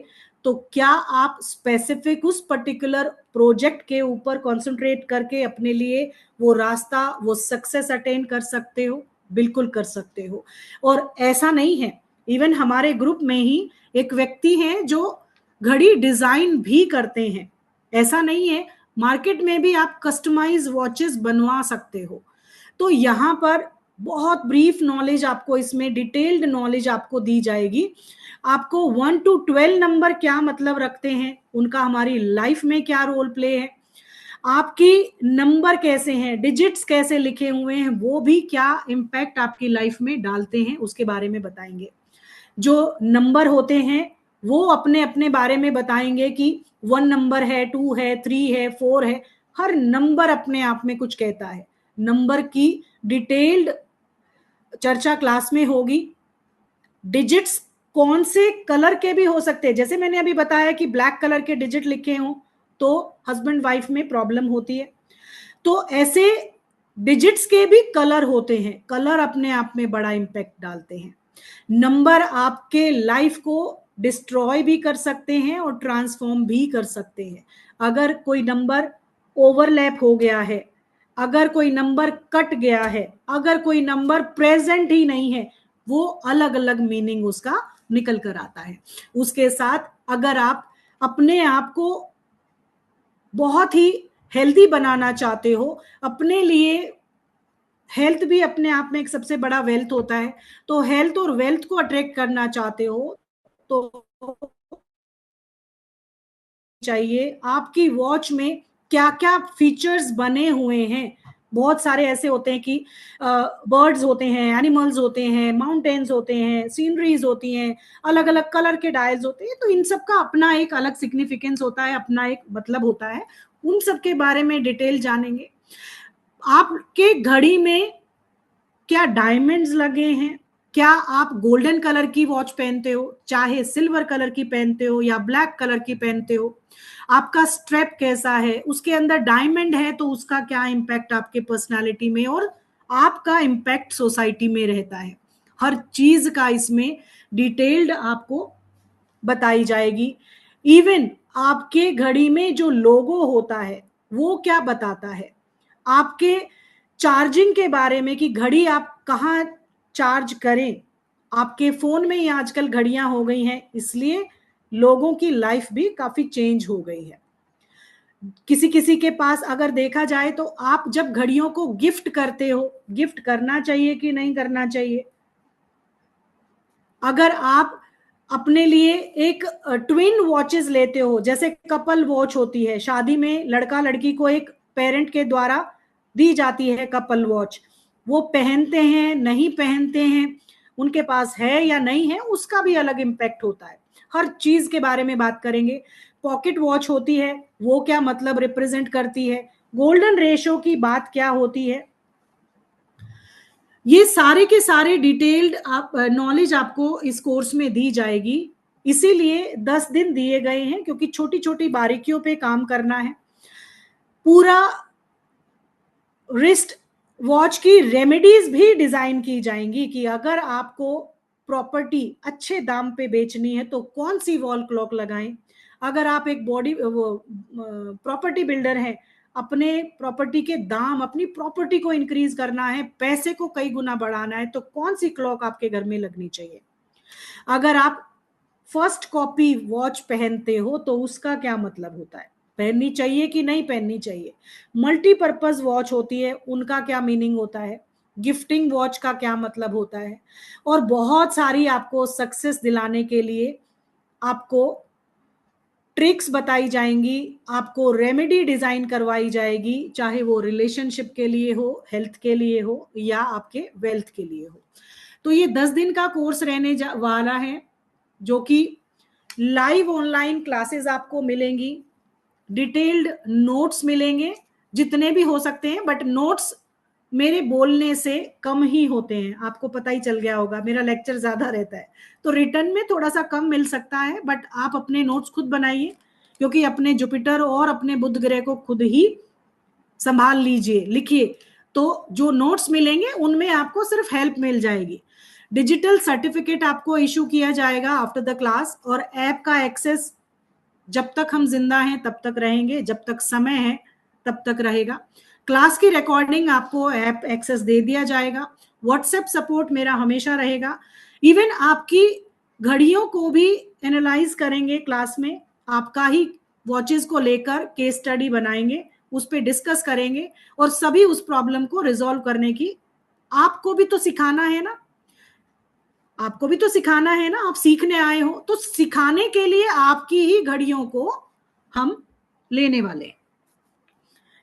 तो क्या आप स्पेसिफिक उस पर्टिकुलर प्रोजेक्ट के ऊपर कंसंट्रेट करके अपने लिए वो रास्ता, वो सक्सेस अटेन कर सकते हो? बिल्कुल कर सकते हो। और ऐसा नहीं है, इवन हमारे ग्रुप में ही एक व्यक्ति हैं जो घड़ी डिजाइन भी करते हैं। ऐसा नहीं है, मार्केट में भी आप कस्टमाइज वॉचेस बनवा सकते हो। तो यहाँ पर बहुत ब्रीफ नॉलेज आपको, इसमें डिटेल्ड नॉलेज आपको दी जाएगी। आपको 1 to 12 नंबर क्या मतलब रखते हैं, उनका हमारी लाइफ में क्या रोल प्ले है, आपकी नंबर कैसे हैं, डिजिट्स कैसे लिखे हुए हैं, वो भी क्या इम्पैक्ट आपकी लाइफ में डालते हैं, उसके बारे में बताएंगे। जो नंबर होते हैं वो अपने अपने बारे में बताएंगे कि 1 नंबर है, 2 है, 3 है, 4 है, हर नंबर अपने आप में कुछ कहता है। नंबर की डिटेल्ड चर्चा क्लास में होगी। डिजिट्स कौन से कलर के भी हो सकते हैं, जैसे मैंने अभी बताया कि ब्लैक कलर के डिजिट लिखे हों तो हस्बैंड वाइफ में प्रॉब्लम होती है, तो ऐसे डिजिट्स के भी कलर होते हैं, कलर अपने आप में बड़ा इंपैक्ट डालते हैं। नंबर आपके लाइफ को डिस्ट्रॉय भी कर सकते हैं और ट्रांसफॉर्म भी कर सकते हैं। अगर कोई नंबर ओवरलैप हो गया है, अगर कोई नंबर कट गया है, अगर कोई नंबर प्रेजेंट ही नहीं है, वो अलग अलग मीनिंग उसका निकल कर आता है। उसके साथ अगर आप अपने आप को बहुत ही हेल्दी बनाना चाहते हो, अपने लिए हेल्थ भी अपने आप में एक सबसे बड़ा वेल्थ होता है, तो हेल्थ और वेल्थ को अट्रैक्ट करना चाहते हो तो चाहिए आपकी वॉच में क्या क्या फीचर्स बने हुए हैं। बहुत सारे ऐसे होते हैं कि बर्ड्स होते हैं, एनिमल्स होते हैं, माउंटेन्स होते हैं, सीनरीज होती हैं, अलग अलग कलर के डायल्स होते हैं, तो इन सब का अपना एक अलग सिग्निफिकेंस होता है, अपना एक मतलब होता है। उन सब के बारे में डिटेल जानेंगे। आपके घड़ी में क्या डायमंड्स लगे हैं, क्या आप गोल्डन कलर की वॉच पहनते हो, चाहे सिल्वर कलर की पहनते हो या ब्लैक कलर की पहनते हो, आपका स्ट्रैप कैसा है, उसके अंदर डायमंड है तो उसका क्या इम्पैक्ट आपके पर्सनालिटी में और आपका इम्पैक्ट सोसाइटी में रहता है। हर चीज का इसमें डिटेल्ड आपको बताई जाएगी। इवन आपके घड़ी में जो लोगो होता है वो क्या बताता है, आपके चार्जिंग के बारे में कि घड़ी आप कहाँ चार्ज करें। आपके फोन में ही आजकल घड़ियां हो गई हैं, इसलिए लोगों की लाइफ भी काफी चेंज हो गई है। किसी किसी के पास अगर देखा जाए तो आप जब घड़ियों को गिफ्ट करते हो, गिफ्ट करना चाहिए कि नहीं करना चाहिए? अगर आप अपने लिए एक ट्विन वॉचेस लेते हो, जैसे कपल वॉच होती है, शादी में लड़का लड़की को एक पेरेंट के द्वारा दी जाती है कपल वॉच, वो पहनते हैं नहीं पहनते हैं, उनके पास है या नहीं है, उसका भी अलग इम्पैक्ट होता है। हर चीज के बारे में बात करेंगे। पॉकेट वॉच होती है, वो क्या मतलब रिप्रेजेंट करती है, गोल्डन रेशो की बात क्या होती है, ये सारे के सारे डिटेल्ड आप नॉलेज आपको इस कोर्स में दी जाएगी। इसीलिए 10 दिन दिए गए हैं, क्योंकि छोटी छोटी बारीकियों पे काम करना है। पूरा रिस्ट वॉच की रेमेडीज भी डिजाइन की जाएंगी कि अगर आपको प्रॉपर्टी अच्छे दाम पे बेचनी है तो कौन सी वॉल क्लॉक लगाएं। अगर आप एक प्रॉपर्टी बिल्डर है, अपने प्रॉपर्टी के दाम, अपनी प्रॉपर्टी को इंक्रीज करना है, पैसे को कई गुना बढ़ाना है, तो कौन सी क्लॉक आपके घर में लगनी चाहिए। अगर आप फर्स्ट कॉपी वॉच पहनते हो तो उसका क्या मतलब होता है, पहननी चाहिए कि नहीं पहननी चाहिए। मल्टीपर्पज वॉच होती है, उनका क्या मीनिंग होता है, गिफ्टिंग वॉच का क्या मतलब होता है, और बहुत सारी आपको सक्सेस दिलाने के लिए आपको ट्रिक्स बताई जाएंगी, आपको रेमेडी डिजाइन करवाई जाएगी, चाहे वो रिलेशनशिप के लिए हो, हेल्थ के लिए हो, या आपके वेल्थ के लिए हो। तो ये 10 दिन का कोर्स रहने वाला है, जो कि लाइव ऑनलाइन क्लासेस आपको मिलेंगी, डिटेल्ड नोट्स मिलेंगे जितने भी हो सकते हैं, बट नोट्स मेरे बोलने से कम ही होते हैं, आपको पता ही चल गया होगा, मेरा लेक्चर ज्यादा रहता है, तो रिटर्न में थोड़ा सा कम मिल सकता है, बट आप अपने नोट्स खुद बनाइए, क्योंकि अपने जुपिटर और अपने बुध ग्रह को खुद ही संभाल लीजिए, लिखिए। तो जो नोट्स मिलेंगे उनमें आपको सिर्फ हेल्प मिल जाएगी। डिजिटल सर्टिफिकेट आपको इशू किया जाएगा आफ्टर द क्लास, और ऐप का एक्सेस जब तक हम जिंदा हैं तब तक रहेंगे, जब तक समय है तब तक रहेगा। क्लास की रिकॉर्डिंग आपको ऐप एक्सेस दे दिया जाएगा। व्हाट्सएप सपोर्ट मेरा हमेशा रहेगा। इवन आपकी घड़ियों को भी एनालाइज करेंगे क्लास में, आपका ही वॉचेस को लेकर केस स्टडी बनाएंगे, उस पर डिस्कस करेंगे, और सभी उस प्रॉब्लम को रिजॉल्व करने की, आपको भी तो सिखाना है ना, आपको भी तो सिखाना है ना, आप सीखने आए हो, तो सिखाने के लिए आपकी ही घड़ियों को हम लेने वाले।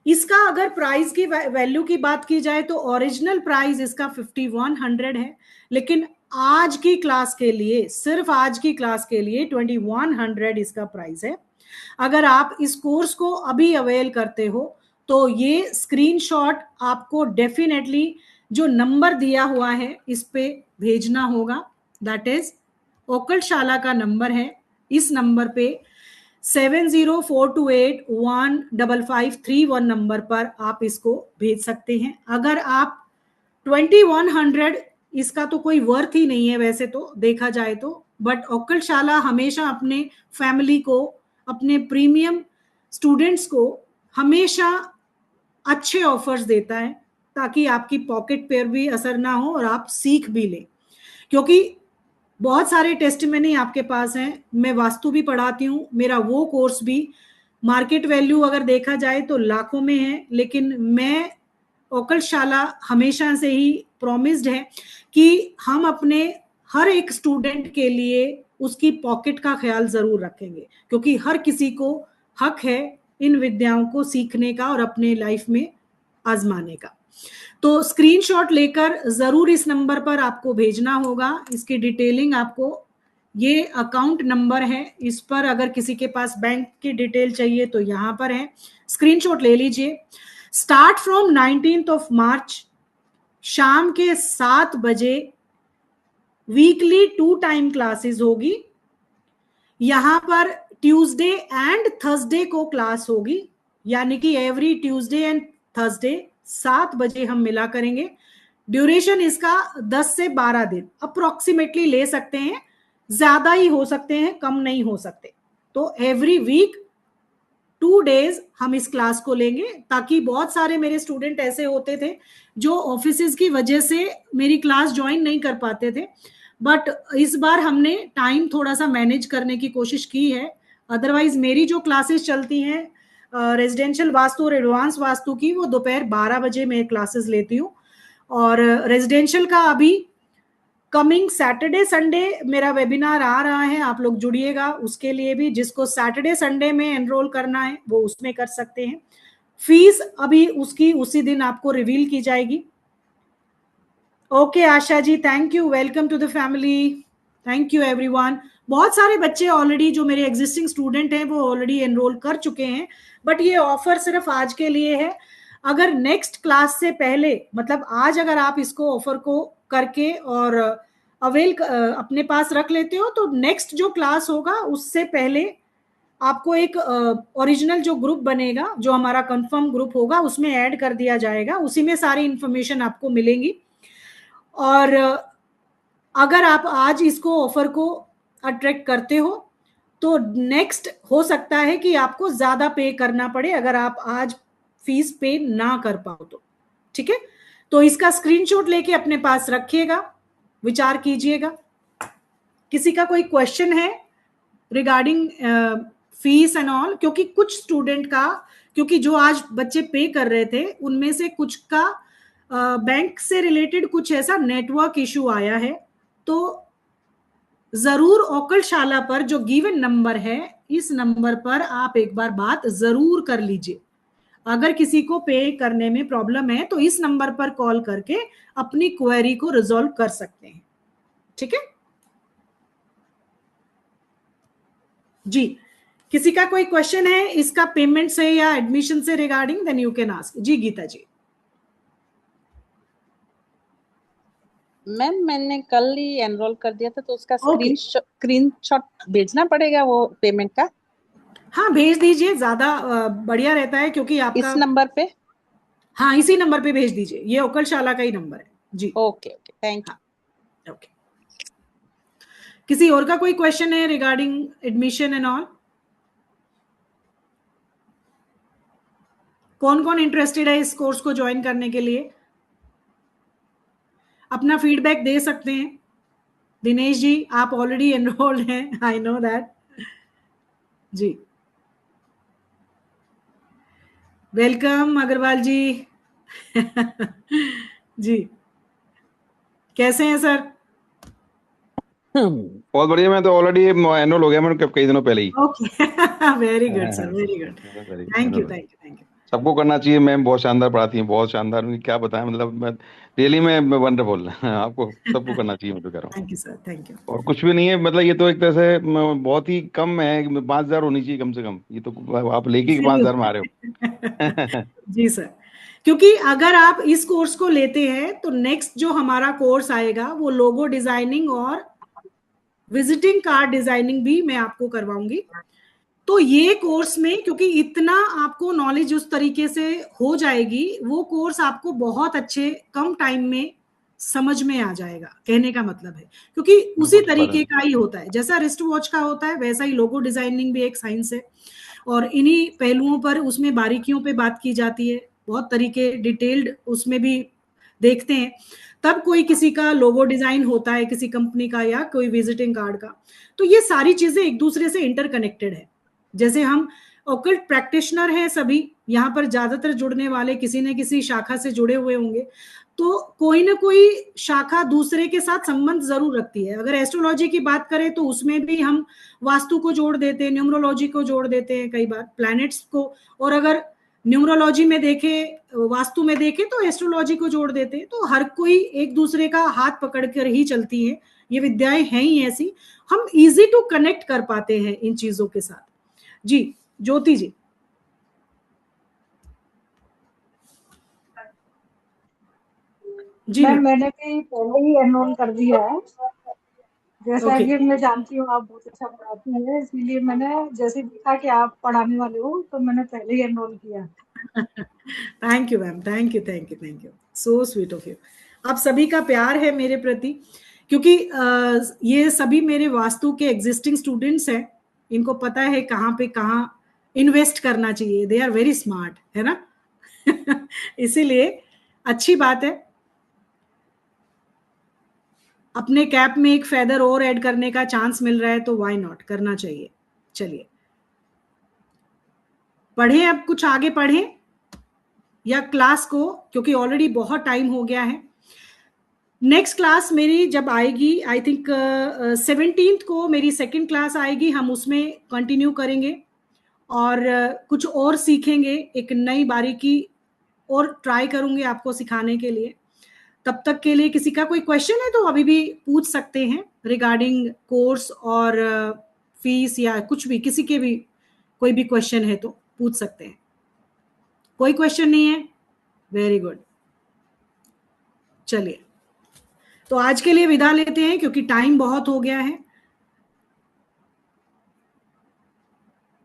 इसका अगर प्राइस की वैल्यू की बात की जाए तो ओरिजिनल प्राइस इसका 5100 है, लेकिन आज की क्लास के लिए, सिर्फ आज की क्लास के लिए 2100 इसका प्राइस है। अगर आप इस कोर्स को अभी अवेल करते हो तो ये स्क्रीनशॉट आपको डेफिनेटली जो नंबर दिया हुआ है इस पे भेजना होगा, दैट इज ओकल्ट शाला का नंबर है, इस नंबर पे 7042815531 नंबर पर आप इसको भेज सकते हैं। अगर आप 2100, इसका तो कोई वर्थ ही नहीं है वैसे तो देखा जाए तो, बट ओकल्ट शाला हमेशा अपने फैमिली को, अपने प्रीमियम स्टूडेंट्स को हमेशा अच्छे ऑफर्स देता है, ताकि आपकी पॉकेट पर भी असर ना हो और आप सीख भी लें। क्योंकि बहुत सारे टेस्टिमनी आपके पास हैं, मैं वास्तु भी पढ़ाती हूँ, मेरा वो कोर्स भी मार्केट वैल्यू अगर देखा जाए तो लाखों में है, लेकिन मैं ओकल्ट शाला हमेशा से ही प्रॉमिस्ड है कि हम अपने हर एक स्टूडेंट के लिए उसकी पॉकेट का ख्याल जरूर रखेंगे, क्योंकि हर किसी को हक है इन विद्याओं को सीखने का और अपने लाइफ में आजमाने का। तो स्क्रीनशॉट लेकर जरूर इस नंबर पर आपको भेजना होगा। इसकी डिटेलिंग आपको, ये अकाउंट नंबर है, इस पर अगर किसी के पास बैंक की डिटेल चाहिए तो यहाँ पर है, स्क्रीनशॉट ले लीजिए। स्टार्ट फ्रॉम 19 मार्च शाम के 7 बजे वीकली 2 टाइम क्लासेस होगी। यहाँ पर ट्यूसडे एंड थर्सडे को क्लास होगी, यानी कि एवरी ट्यूसडे एंड थर्सडे 7 बजे हम मिला करेंगे। ड्यूरेशन इसका 10 से 12 दिन अप्रोक्सीमेटली ले सकते हैं, ज्यादा ही हो सकते हैं, कम नहीं हो सकते। तो एवरी वीक 2 डेज हम इस क्लास को लेंगे, ताकि बहुत सारे मेरे स्टूडेंट ऐसे होते थे जो ऑफिसेज की वजह से मेरी क्लास ज्वाइन नहीं कर पाते थे, बट इस बार हमने टाइम थोड़ा सा मैनेज करने की कोशिश की है। अदरवाइज मेरी जो क्लासेस चलती हैं रेजिडेंशियल वास्तु और एडवांस वास्तु की, वो दोपहर 12 बजे मैं क्लासेस लेती हूँ, और रेजिडेंशियल का अभी कमिंग सैटरडे संडे मेरा वेबिनार आ रहा है, आप लोग जुड़िएगा उसके लिए भी। जिसको सैटरडे संडे में एनरोल करना है वो उसमें कर सकते हैं। फीस अभी उसकी उसी दिन आपको रिवील की जाएगी। Okay Asha ji, thank you, welcome to the family, thank you everyone. बहुत सारे बच्चे ऑलरेडी जो मेरे एग्जिस्टिंग स्टूडेंट हैं वो ऑलरेडी एनरोल कर चुके हैं, बट ये ऑफर सिर्फ आज के लिए है। अगर नेक्स्ट क्लास से पहले, मतलब आज अगर आप इसको ऑफर को करके और अवेल अपने पास रख लेते हो, तो नेक्स्ट जो क्लास होगा उससे पहले आपको एक ओरिजिनल जो ग्रुप बनेगा, जो हमारा कंफर्म ग्रुप होगा, उसमें ऐड कर दिया जाएगा, उसी में सारी इंफॉर्मेशन आपको मिलेंगी। और अगर आप आज इसको ऑफर को अट्रैक्ट करते हो तो नेक्स्ट हो सकता है कि आपको ज्यादा पे करना पड़े अगर आप आज फीस पे ना कर पाओ तो। ठीक है, तो इसका स्क्रीनशॉट लेके अपने पास रखिएगा, विचार कीजिएगा। किसी का कोई क्वेश्चन है रिगार्डिंग फीस एंड ऑल? क्योंकि कुछ स्टूडेंट का, क्योंकि जो आज बच्चे पे कर रहे थे उनमें से कुछ का बैंक से रिलेटेड कुछ ऐसा नेटवर्क इशू आया है, तो जरूर ओकलशाला पर जो गिवन नंबर है, इस नंबर पर आप एक बार बात जरूर कर लीजिए। अगर किसी को पे करने में प्रॉब्लम है तो इस नंबर पर कॉल करके अपनी क्वेरी को रिजॉल्व कर सकते हैं। ठीक है जी, किसी का कोई क्वेश्चन है इसका पेमेंट से या एडमिशन से regarding? Then you can ask. जी गीता जी। मैम मैंने कल ही एनरोल कर दिया था, तो उसका स्क्रीनशॉट भेजना पड़ेगा वो पेमेंट का? हाँ भेज दीजिए, ज्यादा बढ़िया रहता है, क्योंकि आपका इस नंबर पे? हाँ इसी नंबर पे भेज दीजिए, ये ओकलशाला का ही नंबर है जी। Okay okay, thank you. Okay, किसी और का कोई क्वेश्चन है रिगार्डिंग एडमिशन एंड ऑल? कौन कौन इंटरेस्टेड है इस कोर्स को ज्वाइन करने के लिए? अपना फीडबैक दे सकते हैं। दिनेश जी आप ऑलरेडी एनरोल्ड हैं, आई नो दैट। जी वेलकम अग्रवाल जी। जी कैसे हैं सर? बहुत बढ़िया, मैं तो ऑलरेडी एनरोल हो गया मैंने कई दिनों पहले ही। Okay very good sir, very good, thank you thank you thank you. सबको करना चाहिए, मैम बहुत शानदार पढ़ाती हैं, बहुत शानदार, क्या बताएं, मतलब मैं रियली में वंडरफुल। आपको सबको करना चाहिए, मैं तो कह रहा हूँ। Thank you sir, thank you. और कुछ भी नहीं है, मतलब ये तो एक तरह से बहुत ही कम है, 5,000 होनी चाहिए कम से कम, ये तो आप लेके 5,000 में आ रहे हो। जी सर, क्योंकि अगर आप इस कोर्स को लेते हैं तो नेक्स्ट जो हमारा कोर्स आएगा वो लोगो डिजाइनिंग और विजिटिंग कार्ड डिजाइनिंग भी मैं आपको करवाऊंगी। तो ये कोर्स में क्योंकि इतना आपको नॉलेज उस तरीके से हो जाएगी, वो कोर्स आपको बहुत अच्छे कम टाइम में समझ में आ जाएगा, कहने का मतलब है, क्योंकि उसी तरीके का ही होता है, जैसा रिस्ट वॉच का होता है वैसा ही लोगो डिजाइनिंग भी एक साइंस है, और इन्हीं पहलुओं पर उसमें बारीकियों पे बात की जाती है, बहुत तरीके डिटेल्ड उसमें भी देखते हैं, तब कोई किसी का लोगो डिजाइन होता है किसी कंपनी का या कोई विजिटिंग कार्ड का। तो ये सारी चीजें एक दूसरे से इंटरकनेक्टेड है। जैसे हम ऑकल्ट प्रैक्टिशनर हैं सभी, यहाँ पर ज्यादातर जुड़ने वाले किसी न किसी शाखा से जुड़े हुए होंगे, तो कोई ना कोई शाखा दूसरे के साथ संबंध जरूर रखती है। अगर एस्ट्रोलॉजी की बात करें तो उसमें भी हम वास्तु को जोड़ देते हैं, न्यूमरोलॉजी को जोड़ देते हैं, कई बार प्लैनेट्स को, और अगर न्यूमरोलॉजी में देखें, वास्तु में देखें तो एस्ट्रोलॉजी को जोड़ देते हैं। तो हर कोई एक दूसरे का हाथ पकड़ कर ही चलती है, ये विद्याएं हैं ही ऐसी, हम इजी टू कनेक्ट कर पाते हैं इन चीजों के साथ। जी ज्योति जी। जी मैंने भी पहले ही एनरोल कर दिया है, जैसा कि मैं जानती हूँ आप बहुत अच्छा पढ़ाती हैं, इसीलिए मैंने जैसे देखा कि आप पढ़ाने वाले हो तो मैंने पहले ही एनरोल किया। Thank you ma'am, thank you thank you thank you, so sweet of you. आप सभी का प्यार है मेरे प्रति, क्योंकि ये सभी मेरे वास्तु के एग्जिस्टिंग स्टूडेंट्स हैं, इनको पता है कहाँ पे कहाँ इन्वेस्ट करना चाहिए, दे आर वेरी स्मार्ट, है ना। इसीलिए अच्छी बात है, अपने कैप में एक फेदर और ऐड करने का चांस मिल रहा है तो व्हाई नॉट, करना चाहिए। चलिए पढ़ें, अब कुछ आगे पढ़ें या क्लास को, क्योंकि ऑलरेडी बहुत टाइम हो गया है। नेक्स्ट क्लास मेरी जब आएगी, आई थिंक 17th को मेरी सेकंड क्लास आएगी, हम उसमें कंटिन्यू करेंगे और कुछ और सीखेंगे, एक नई बारीकी और ट्राई करूंगी आपको सिखाने के लिए। तब तक के लिए किसी का कोई क्वेश्चन है तो अभी भी पूछ सकते हैं रिगार्डिंग कोर्स और फीस या कुछ भी, किसी के भी कोई भी क्वेश्चन है तो पूछ सकते हैं। कोई क्वेश्चन नहीं है? Very good. चलिए तो आज के लिए विदा लेते हैं क्योंकि टाइम बहुत हो गया है।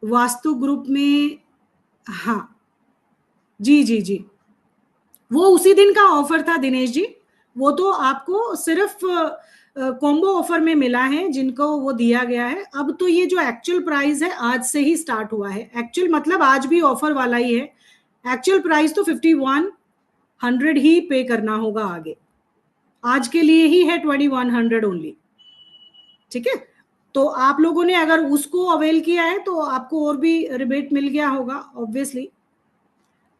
वास्तु ग्रुप में, हाँ जी जी जी, वो उसी दिन का ऑफर था दिनेश जी, वो तो आपको सिर्फ कॉम्बो ऑफर में मिला है जिनको वो दिया गया है। अब तो ये जो एक्चुअल प्राइस है आज से ही स्टार्ट हुआ है, एक्चुअल मतलब आज भी ऑफर वाला ही है। एक्चुअल प्राइस तो 5100 ही पे करना होगा आगे, आज के लिए ही है 2100 ओनली, ठीक है। तो आप लोगों ने अगर उसको अवेल किया है तो आपको और भी रिबेट मिल गया होगा obviously.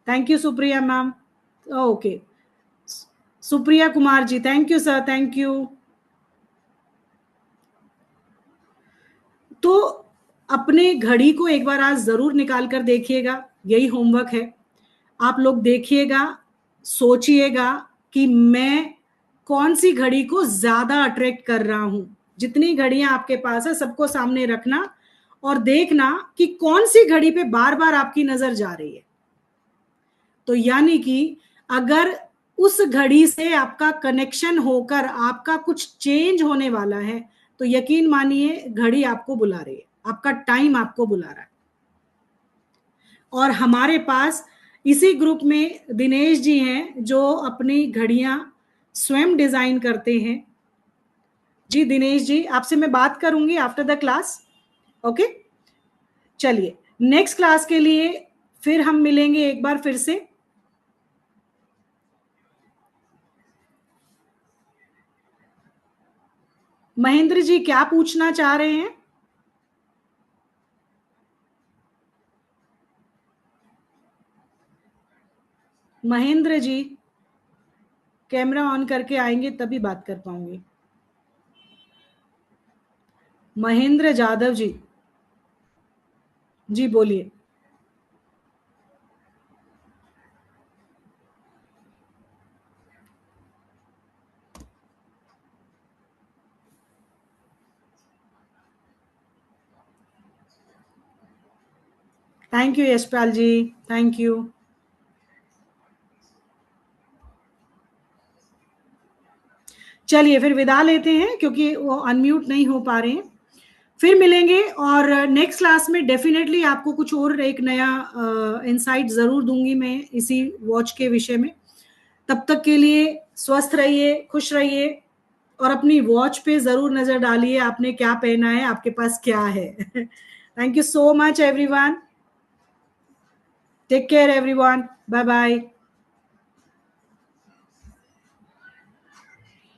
Thank you Supriya ma'am, okay Supriya Kumar ji, thank you sir, thank you. तो अपने घड़ी को एक बार आज जरूर निकाल कर देखिएगा, यही होमवर्क है। आप लोग देखिएगा, सोचिएगा कि मैं कौन सी घड़ी को ज्यादा अट्रैक्ट कर रहा हूं। जितनी घड़ियां आपके पास है सबको सामने रखना और देखना कि कौन सी घड़ी पे बार बार आपकी नजर जा रही है। तो यानी कि अगर उस घड़ी से आपका कनेक्शन होकर आपका कुछ चेंज होने वाला है तो यकीन मानिए घड़ी आपको बुला रही है, आपका टाइम आपको बुला रहा है। और हमारे पास इसी ग्रुप में दिनेश जी हैं जो अपनी घड़ियां स्वयं डिजाइन करते हैं। जी दिनेश जी, आपसे मैं बात करूंगी आफ्टर द क्लास, ओके। चलिए नेक्स्ट क्लास के लिए फिर हम मिलेंगे एक बार फिर से। महेंद्र जी क्या पूछना चाह रहे हैं? महेंद्र जी कैमरा ऑन करके आएंगे तभी बात कर पाऊंगी। महेंद्र जाधव जी, जी बोलिए। Thank you Yashpal ji, thank you. चलिए फिर विदा लेते हैं क्योंकि वो अनम्यूट नहीं हो पा रहे हैं। फिर मिलेंगे और नेक्स्ट क्लास में डेफिनेटली आपको कुछ और एक नया इंसाइट जरूर दूंगी मैं इसी वॉच के विषय में। तब तक के लिए स्वस्थ रहिए, खुश रहिए और अपनी वॉच पे जरूर नजर डालिए आपने क्या पहना है, आपके पास क्या है। Thank you so much everyone, take care everyone, bye bye.